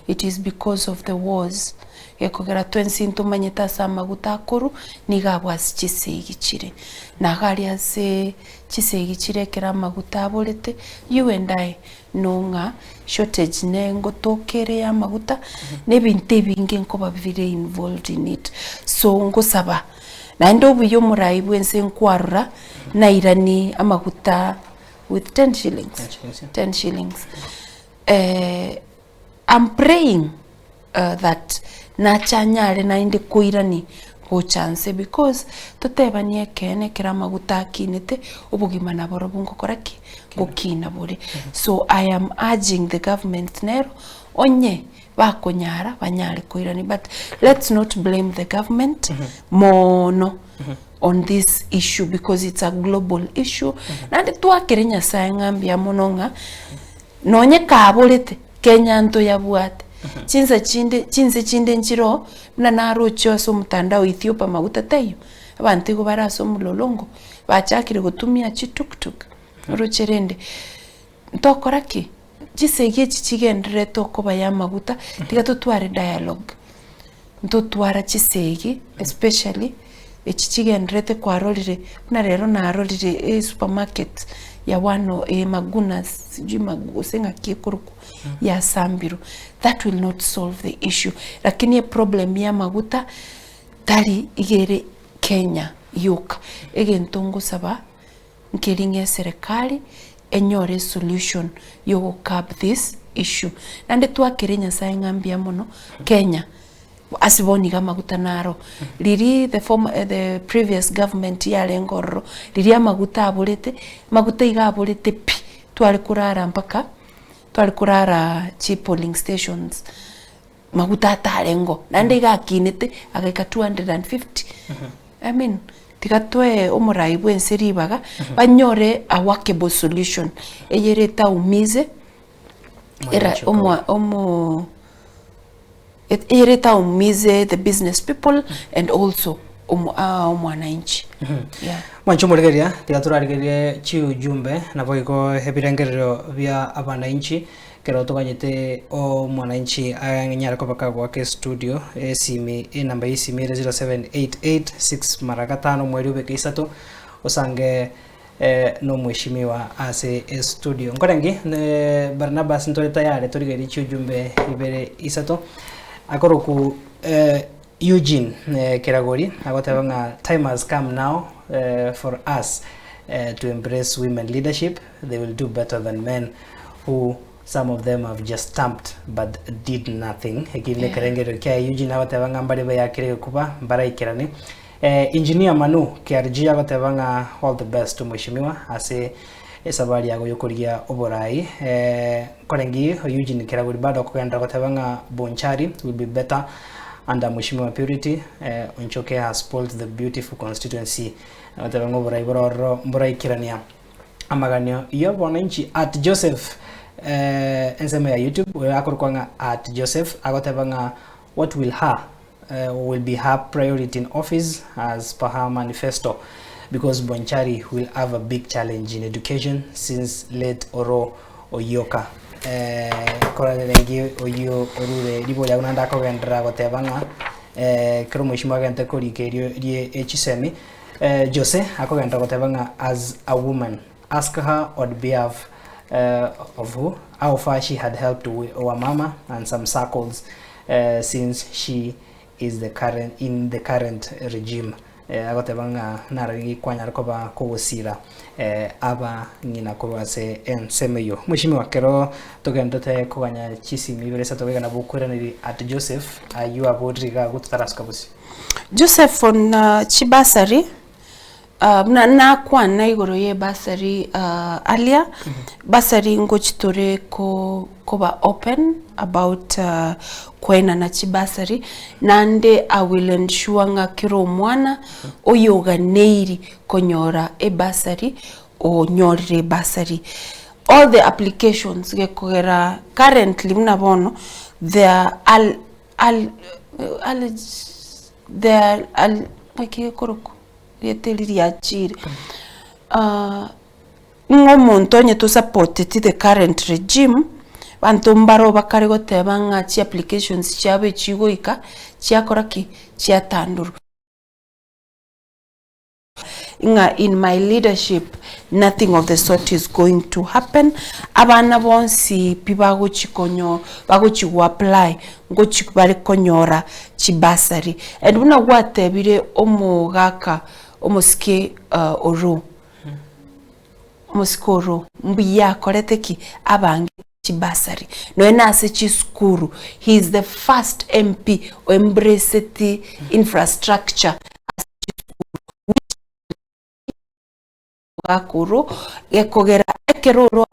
It is because of the wars. Gekogera twensi ntumanyeta sa maguta akuru nigabwasi chisegikire na gari ase chisegikire kera maguta aburete you and I nonga shortage nengo tokere ya maguta nebinte binge nkoba very involved in it so ngosaba na ndo buyo murai bwense nkwarura na irani amaguta with 10 shillings 10 shillings I'm praying that na chanyare na indi kuirani go chance because totebanie kene kera maguta kinete ubugima na borobungo koraki gukina buri so I am urging the government nero onye bakonyara banyare kuirani but let's not blame the government mono on this issue because it's a global issue nandi twakerenya sayangambia mononga nonye kabolete Kenya nto yabwate chinze chinde nchiro mna naro choso mtandao Ethiopia maguta tayo abantu go baraso mulolongo bachakire gutumia chituktuk rocherende ntokoraki chisege chichigendere tokoba ya maguta tiga tutware dialogue ntotwara chisege especially echichigendrete kwarorire na rero narorire supermarket ya wano magunas sijui magusenga kikuruku ya Sambiro that will not solve the issue lakini problem ya maguta tari igere Kenya yuka egentongo saba nkiringe serikali enyore solution yo cap this issue nande twakirenya sayangambia mono Kenya asiboni kama gutanaro liri the previous government ya lengoro liri amaguta aburete maguta igaburete pi twali kurara mpaka twali kurara chi polling stations maguta atarengo nande gakinete agaika 250 I mean tikatwe omurai bwenseri baga banyore a workable solution eyereta umize era omo ireta umize the business people and also mwananchi yeah mwancho muregeria tigaturarigerie chi ujumbe nabo iko hebirengerero bya abananchi kero tuganyete o mwananchi anyara ko bakagwa ke studio esimi namba esimi 0788 6 mweri ubeke isato osange no mweshimiwa ase studio ngorengi Barnabas ntore tayari turigeri chi ujumbe ibere isato akoroku Eugene Keragori agotabanga time has come now for us to embrace women leadership. They will do better than men who some of them have just stamped but did nothing. Egile kerengero kya Eugene agotabanga mbare baya kirege kuba baraikirane engineer Manu KRG agotabanga all the best to mweshimiwa ase esabari yago yokuria oborai korengi Eugene Keragori bado kugenda gotabanga Bonchari will be better under Mweshimiwa Purity. Onchoke has spoiled the beautiful constituency gotabanga oborai bororo mborai kirania amaganyo iyo bonanchi at Joseph ensema ya YouTube akorkwanga at Joseph agotabanga what will be her priority in office as per her manifesto, because Bonchari will have a big challenge in education since late Oro Oyoka koranengi oyo orure libo ya unanda ko gendra gotebanga kromo ishimwa gante kori kerio rie echisemi Jose ako gendra gotebanga as a woman ask her on behalf of who how far she had helped our mama and some circles since she is the current regime agotebanga naragi kwanyar koba kogosira aba ngina kobase ensemeyo mwishimiwa kero togendote koganya chisimi beresa togena bukuraniri at Joseph ayu abodriga gutaraska busi Joseph on chibasari na kwa na igoro ye basari alia basari ngochitore koba open about kwena na chibasari nande I will ensure nga kiro mwana oyoga neiri konyora e basari o nyorire basari all the applications gekogera currently mnabono there koroku yeteli ya chire ngomonto nye to support the current regime bantu mbaro bakare goteba nga chi applications chiabe chigoika chiakora ki chiatanduru inga in my leadership nothing of the sort is going to happen. Abana bonsi pibago chikonyo bago chigu apply ngo chikubale konyora chibasari and una gwatebire omugaka omusike oro muskoro mbiya koreteki abange chibasari no enase chiskuru. He is the first MP who embraced the infrastructure akuru ekogera ekeroro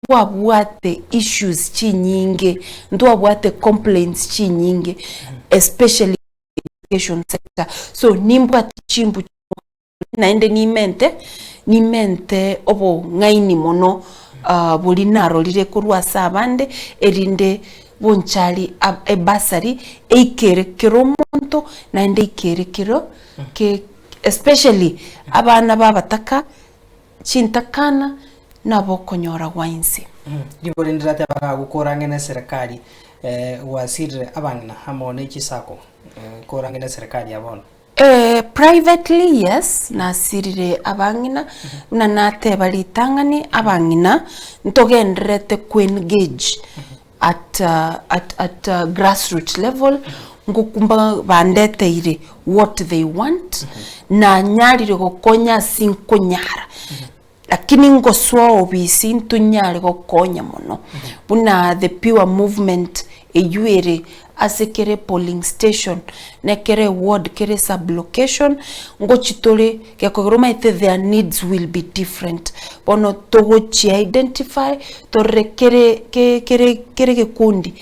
wabwate issues chinyinge ndo wabwate complaints chinyinge especially education sector. So nimbwate chimbu naende nimente obo ngaini mono bulinaro lire kurwa sabande erinde bonchali ebasari eikerekero monto naende ikerekero ke especially abana babataka chintakana nabo konyora wainsi liborindira tabaka gukorangena serikali wasire abangna hamone chisako korangena serikali abona privately yes nasirire abangina na nate balitangani abangina ntogendrete ku engage at grassroots level ngukumba bandeteire what they want na nyarire gokonya sinkonyara lakini ngoswa obisi ntunyare gokonya mono buna the pure movement eyuere asekere polling station nekere ward kere sublocation ngochitore kyakogoroma ite their needs will be different bono togochi identify kere gekundi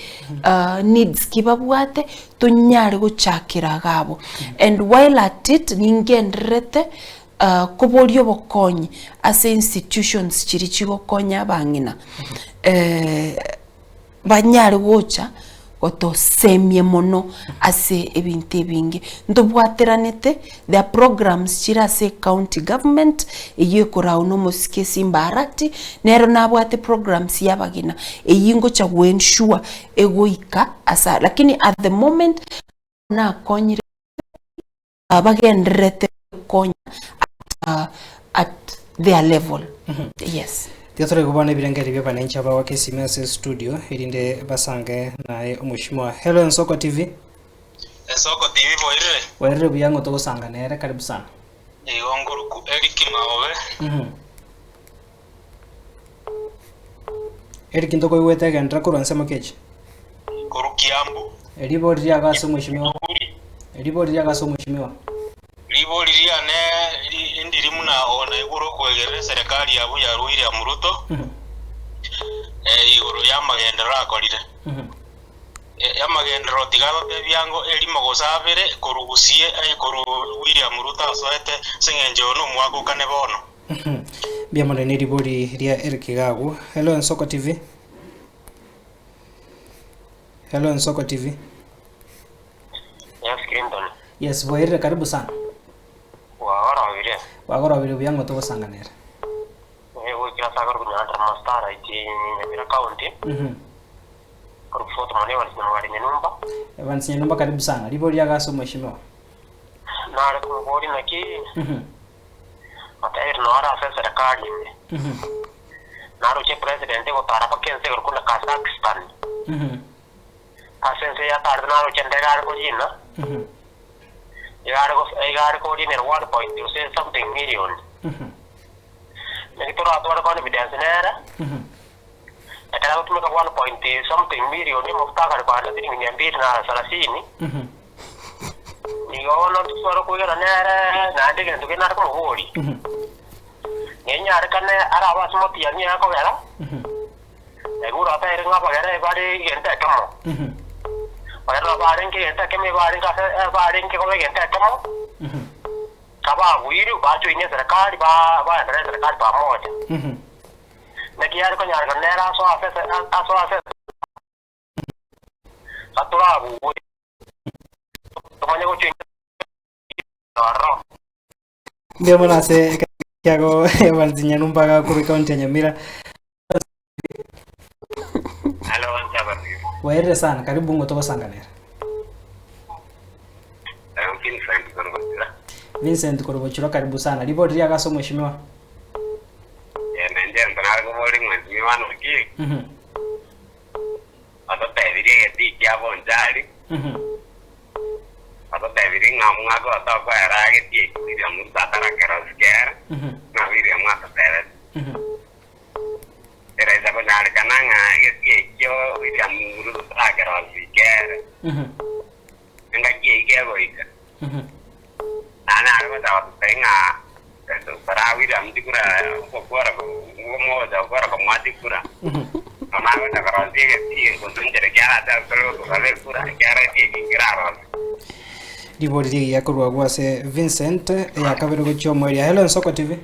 needs kibabwate tunyare gochakira gabo and while at it ningendrete kubolyo bokonyi as institutions chiri chigokonya bangina banyare gocha otosemye mono ase ebintu ebingi ndobwateranete the programs chira se county government eyekora uno mosike simbarati nero nabwate programs yabagina eyingo cha ensure egoika asa lakini at the moment na konyire abagendrete konya at their level. Yes. Tiatore kubana birangari bya bananchi aba wakesimese studio irinde basange nae umushimwa Hello Nsoko TV. Nsoko TV boire. Waire byango to gusanga nere karibu sana. Onguruku Eric Maobe. Eric ndoko iwete gendra kuranse kechi. Kurukiambu. Eribori ya gaso umushimwa. Eribori ya gaso umushimwa. Ribori ne indiri muna ona iguru kwegere serikali yabu ya William Ruto. Iguru yamagendera akorire. Yamagendero tigaba byango elimo gosabere korugusie koru William Ruto asoete singenje ono mwago kane bono. Biamone ni ribori ria Eric Gagu. Hello Nsoko TV. Hello Nsoko TV. Yes Clinton. Yes boire karibu sana. Wagora vile byango to gusanga nere. Kira sagar kunya Mastara iti Nyamira County. Kurufoto mane wali nyumba. Evans nyumba karibu sana. Ribori ya gaso mheshimiwa. Na kubori naki. Matair no ara asa serikali. Na roche president ko tara pa kense kuna Kazakhstan. Asense ya tar na roche ndega ko jina. I got in 1 you say something million. Nekitoro atwara kwa evidence nera. Atara kutumika 1 something million ni mufutaka kwa ndiri nyambiri na 30. Niona tusoro kugira nera na ndege nduke na ko hori. Nyenya arkane ara wasmoti yani yako gara. Egura ata irenga bagara bari genta kamo. Para baring ke enta ke me baring ka baring ke ko me enta kamo. Kaba wiru ba jo ine serikali ba ndare serikali pa moja. Na kiar ko nyar ganera so ase satura bu. Tomanya ko chin. Aro. Ndio maana se kyago Evans nyumba ga ku county Nyamira. hapa hivi. Waere sana, karibu ngotoka Sanganera. Vincent Korobochura, karibu sana. Ripoti ya kaso mheshimiwa. Ndio ndio ngori mheshimiwa nuki. Ata tabirie ti hapo njali. Ata tabirie ngamwa ko ata kwa rage ti ya muta tarakera skera. Na vile mwata tele. Era esa ko nare kananga ye yo ya muru tarakera skera. Nga ye boika. Ana algo da tenga para vida mtikura ukora ngomoja ukora kwa mwatikura mama wenda karanti ye kunjere kya da pero kale kura kya rati kiraro Ripoti ya kurwa gwase Vincent ya kabero gocho mweri. Hello Nsoko TV.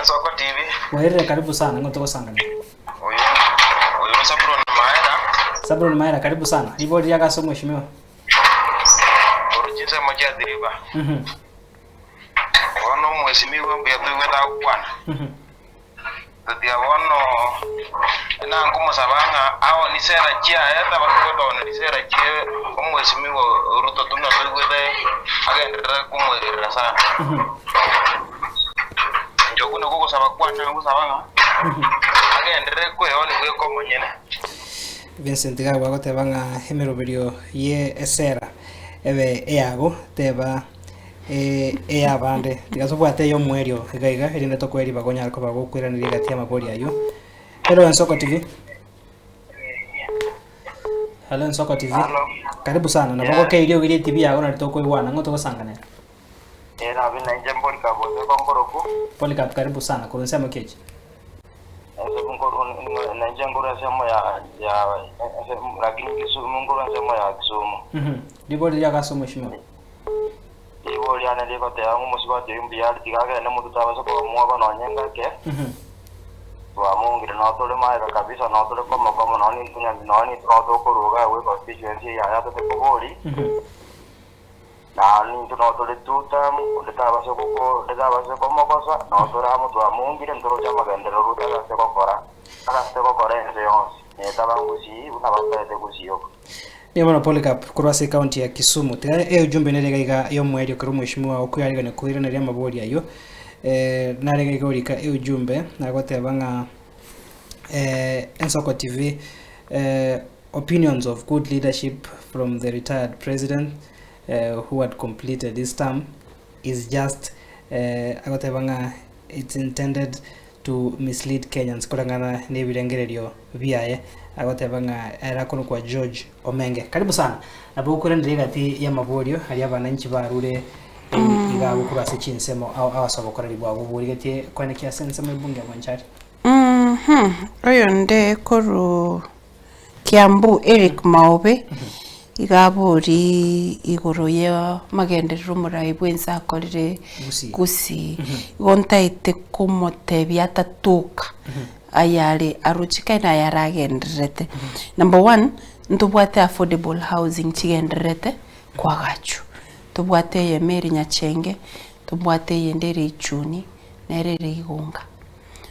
Nsoko TV. Waere karibu sana ngotoka Sanganera. Oyo Sabron Maera karibu sana. Ripoti ya kaso mheshimiwa. Orujinse moja deriva. Ono mheshimiwa mbetu ngata kwana. Tatia wono na ngumo sabanga awo ni sera chia eta bakoto ni sera chia mheshimiwa Ruto tuna twede agendera kumwera sana. Njokuna koko sabakwana ngusabanga. Agendera kwe oli kwe komonyene. Vincent Gawa gotebanga hemeroberio ye esera ebe eago teba abande tigasobwate yo mwerio igaiga irinde tokweri bagonya ariko bagokwiranira gati amabori ayo. Hello Nsoko TV. Hello Nsoko TV. Karibu sana na bago ke irio gire TV yago na toko iwana ngoto Sanganera. Era bina njembori ka bozo kongoroku. Polycarp karibu sana kurunsa makeji. Na njengora sema ya lakini Kisumu ngora sema ya Kisumu. Ripoti ya kaso mheshimiwa. Ripoti ya ndio kwa yangu msibati mbia tigaga na mtu tawaso kwa mwa na nyenga ke. Wa mungu na tole maera kabisa na tole kama naoni tunya naoni tro ko roga we constituency ya to te kobori. Na ni tuna tole tuta mu tawaso ko tawaso ko mo kosa na tole amu to mungu ndoro chama gandero ruta se ko kora. Ala se ko kora nse yonsi. Ni tabangusi una basta kusiyo. Ni mwana Polycarp kurwase county ya Kisumu. Tega ujumbe nerega iga yo mwerio kuru mheshimiwa okuyariga ne kuhira na mabori ayo. Narega igorika ujumbe nagotebanga Nsoko TV opinions of good leadership from the retired president who had completed his term is just agotebanga it's intended to mislead Kenyans kurangana ne birengererio biaye agotebanga era kono kwa George Omenge. Karibu sana nabo kurendere gati ya maborio hari abananchi barure igabo kurase chinsemo awasaba korari bwabo burigete kwane kya sense mu bunge mwanchari. Oyo nde koru Kiambu Eric Maobe igabori igoro ya magenderero murai bwenza akorire gusi gontaite kumote byatatuka ayare aruchika na yaragenderete. Number 1 ndubwate affordable housing chigenderete kwa gachu. Tubwate ye Meri Nyachenge, tubwate ye Ndere Ichuni, nerere Igunga.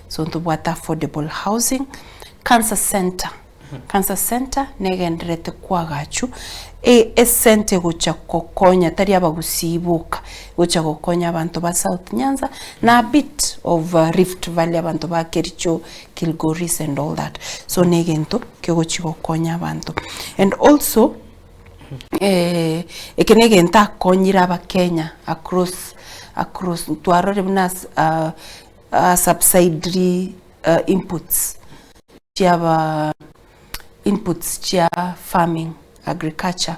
So tubwate affordable housing, cancer center negenderete kwa gachu. Esente gucha kokonya tari abagusibuka gucha kokonya abantu ba South Nyanza na a bit of Rift Valley abantu ba Kericho, Kilgoris and all that. So negento ke guchi kokonya abantu. And also ekenegenta konyira ba Kenya across tuarore bunas subsidiary inputs chia farming agriculture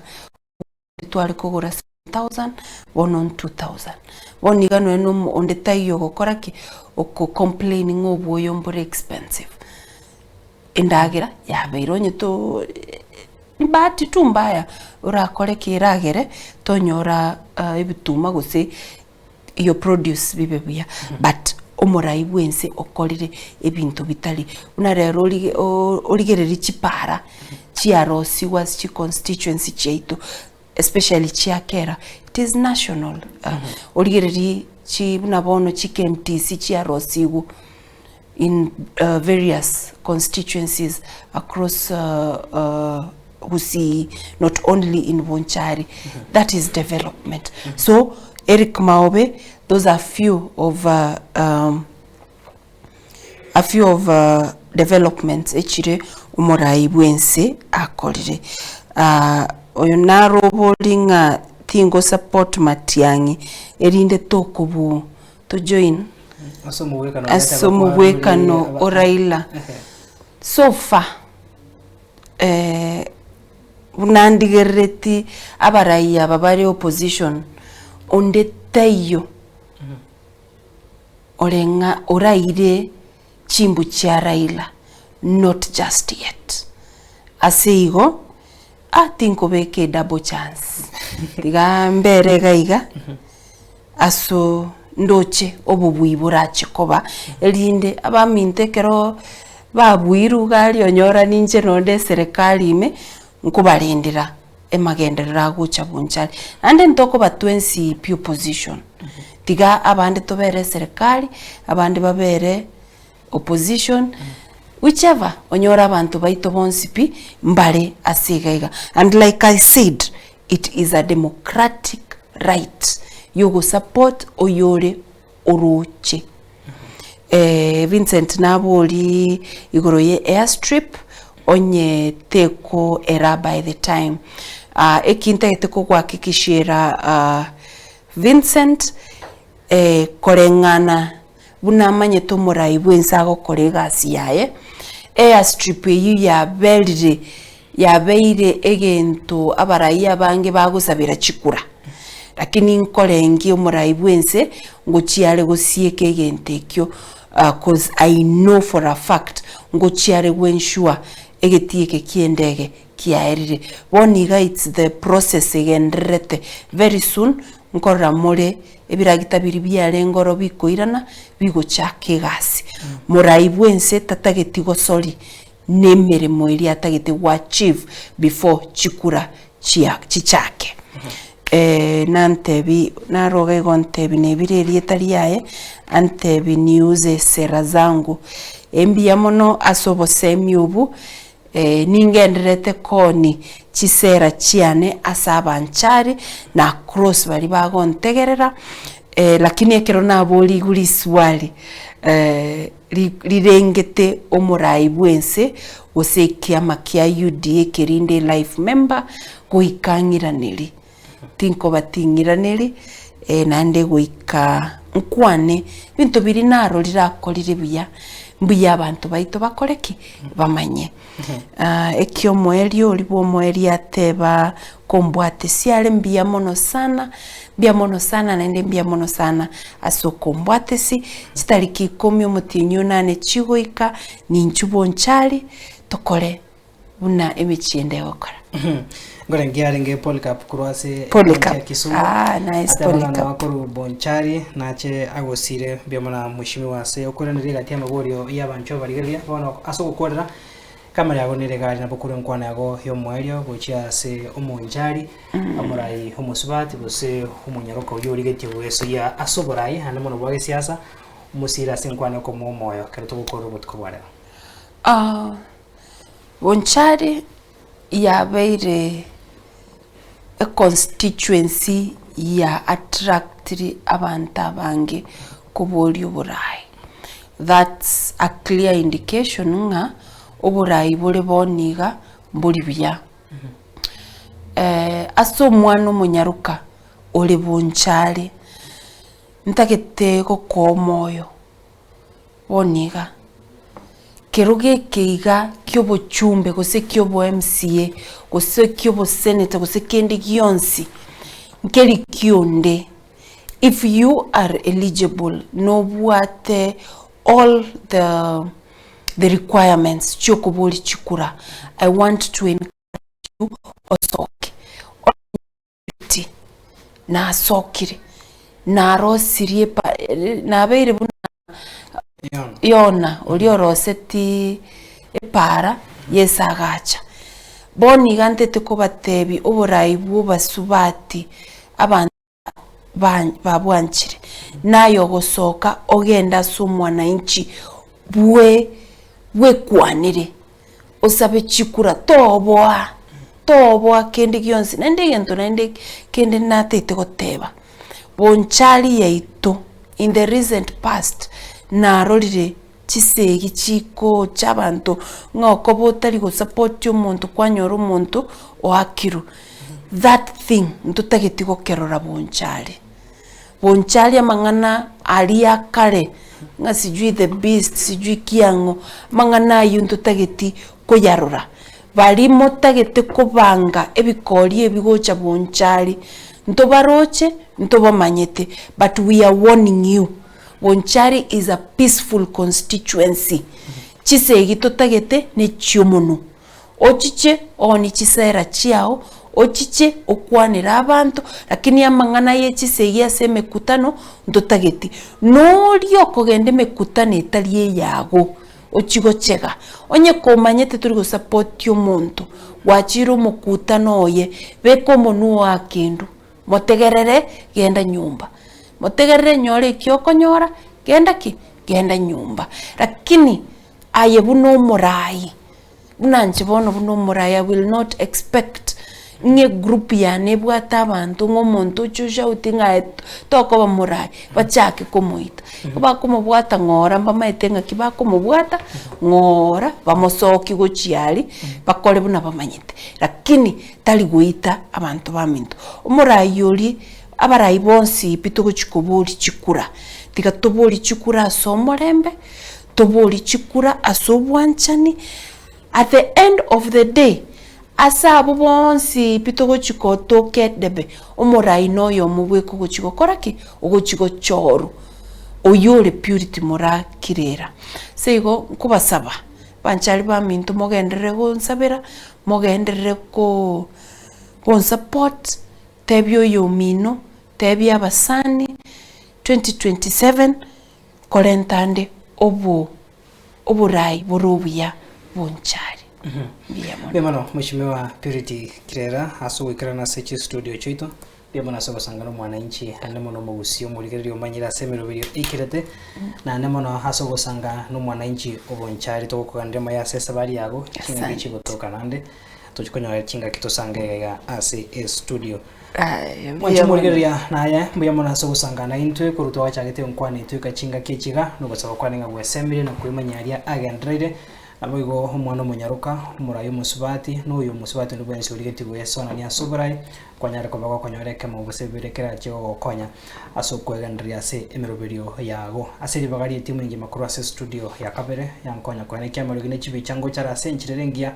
tuale kugura 7,000 on 2,000 woni gano eno onde tayo gukora ki oko complaining obuyo mbore expensive indagira ya beironye to bati tumbaya urakore kiragere tonyora ibituma guse iyo produce bibebuya but omurai bwense okorire ebintu bitali una rero origereri chipara chiarosi was chi constituency cheito especially chiakera it is national origereri chi bunabono chi KMTC chiarosigu in various constituencies across Gusii, not only in Bonchari. That is development. So Eric Maobe, those are few of developments echire Umurai Bwense akolire. Oyo narobolinga tingo support Matiangi erinde tokubu to join asomubwekano Oraila. So far unandigereti abaraiya babari opposition onde tayo orenga oraire chimbu cha Raila, not just yet. Aseigo atinko beke double chance diga mbere gaiga aso ndoche obubwibura chikoba elinde abamintekero babwiru gali onyora ninje nonde serikali ime nkubalindira emagenderera gucha Bonchari ande ntoko batwensi pure position diga abande tobere serikali abande babere opposition whichever onyora abantu baito bonsipi mbale asigaiga. And like I said, it is a democratic right yogo support oyore oroche. Vincent Naboli igoroye airstrip onye teko era by the time ekinta eteko kwakikishira Vincent korengana bunamanye to Umurai Bwense agokorega asiyaye airstrip eyu yabeire egento abaraiya bange bagusabira chikura lakini nkolengi Umurai Bwense ngochiare gosieke egentekyo cause I know for a fact ngochiare gwensure egetieke kiendege kiaerire boniga it's the process egenderete very soon nkora more ebiragitabiri byare ngoro bikoirana bigochake gasi Umurai Bwense tatagetigo sori nemeremo iri atagete wa achieve before chikura chichake. Nantebi naroga gontebi nebireri etaliaye antebi niuze sera zangu embia mono asobose myubu ningenderete koni chisera chiane asabanchari na cross bali bagontegerera lakini ekero naboli guri swali rirengete Umurai Bwense osekia makia UDA kerinde life member goikangiraniri tinko batingiraniri nande goika nkwane bintu biri naro lirakolire mbuya abantu baito bakoreki bamanye ekyo mweli olibo mweli ateba kombwate siale mbia mono sana nende mbia mono sana aso kombwate si chitariki 10 mutinyo nane chigoika ninchu Bonchari tokore una emichiende okora ngore ngiarenge Polycarp kurwase Kisumu nice Polycarp wakuru Bonchari nache agosire byamana mushimi wase okoranire gati amagorio yabancho barigeria bono aso gukorera kamera yago nire gari nabukuru nkwana yago yo mwelio gochia se Omonchari Umurai Omusubati bose umunyaruko yorigeti weso ya asoborai hanamono bwage siasa musira senkwana ko moyo karuto gukora ubutwara Bonchari yabeire a constituency ya attractri abanta bange kuboli Uburai. That's a clear indication nga Uburai bole boniga mbuli bya. Aso mwana munyaruka ole Bonchari ntakete ko moyo boniga keruge keiga kyobo chumbe gose kyobo MCA gose kyobo senator gose kendi gionsi nkeli kionde if you are eligible no what all the requirements chokoboli chikura I want to encourage you osoke na asokire na rosirie pa na beire yona olio roseti epara yesagacha boni gantete ko batebi Uburai bw'Ubasubati abantu babwanchire nayo gosoka ogenda sumwana inchi bwe kwanire osabe chikura toboa kende gionsi nende gento nende kende natete goteba bonchali yaito in the recent past narorire chisegi chiko chabantu ngoko botari go support omuntu kwanyora omuntu oakiru that thing ntutageti gokerora bonchali amang'ana ali akare nga sijui the beast sijui kiango mang'ana ayo ntutageti koyarora bali motagete kubanga ebikori ebigocha bonchali ntobaroche ntobamanyete but we are warning you bonchari is a peaceful constituency chisegi totagete ne chiomono ochiche oni chisera chiao ochiche okwanira abantu lakini amang'ana ye chisegi ase mekutano ntotageti norio kogende mekutano etari yago ochigochega onye komanyete turi go support omuntu wachiro mokutano oye beko monu akindu motegerere genda nyumba motegerere nyore kyokonyora genda nyumba lakini aye buno murai bunanje bono buno murai I will not expect nge group ya nebwata abantu ngomuntu chusha utinga tokoba murai bachake komuita bakomubwata ngora mbamaitenga kibakomubwata ngora bamosoki gochiali bakole buna bamanyite lakini tali guita abantu baminto umurai yoli abarai bonsi pitugo chikobuli chikura tiga toboli chikura somorembe toboli chikura asobwanchani at the end of the day asa bonsi pitugo chikoto kedebe umurai noyo mubweko gochigo koraki ogochigo choru oyole purity mora kirera seigo kubasaba banchali baminto mogenderere gonsabera mogenderere ko support tebyo yomino tebya basani 2027 kolentande oburai borobuya bonchari Bemano mheshimiwa Purity Kirera asugwikira na sechi studio choito bemana soba sangano mwananchi anemono mogusio muligerio manyira semero video ikirete na anemono hasogo sanga no mwananchi obonchari to kugandema ya sesa bali yago kinga gichi gotoka nande tuchikonyo chinga kitosange ya ase studio mwanchi muligeria naye mbuyamona hasogo sanga na intwe kuruto wachagete nkwani tuika chinga kichiga no basaba kwaninga gwesemire no kuimanyaria agendrede Amoigo mwana munyaruka murayo musubati n'uyu musubati n'ubwensi uligeti gwesona ni asuburai kwanyara ko konyoreke mu busebirekera cyo konya asokwegendria se emeroberio yago asiri bagari timu ingi makuru ase studio ya kabere yankonya kwa nekia marugine chibi chango chara senchirengia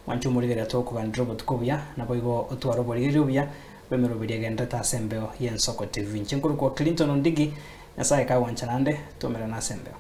wanchu muligera to kugandro botkubuya naboigo otwaro boligerubya bemeroberio genda ta sembeo yensoko TV nchinkuru kwa Clinton Ondigi yasaye ka wanchanande tomera na sembeo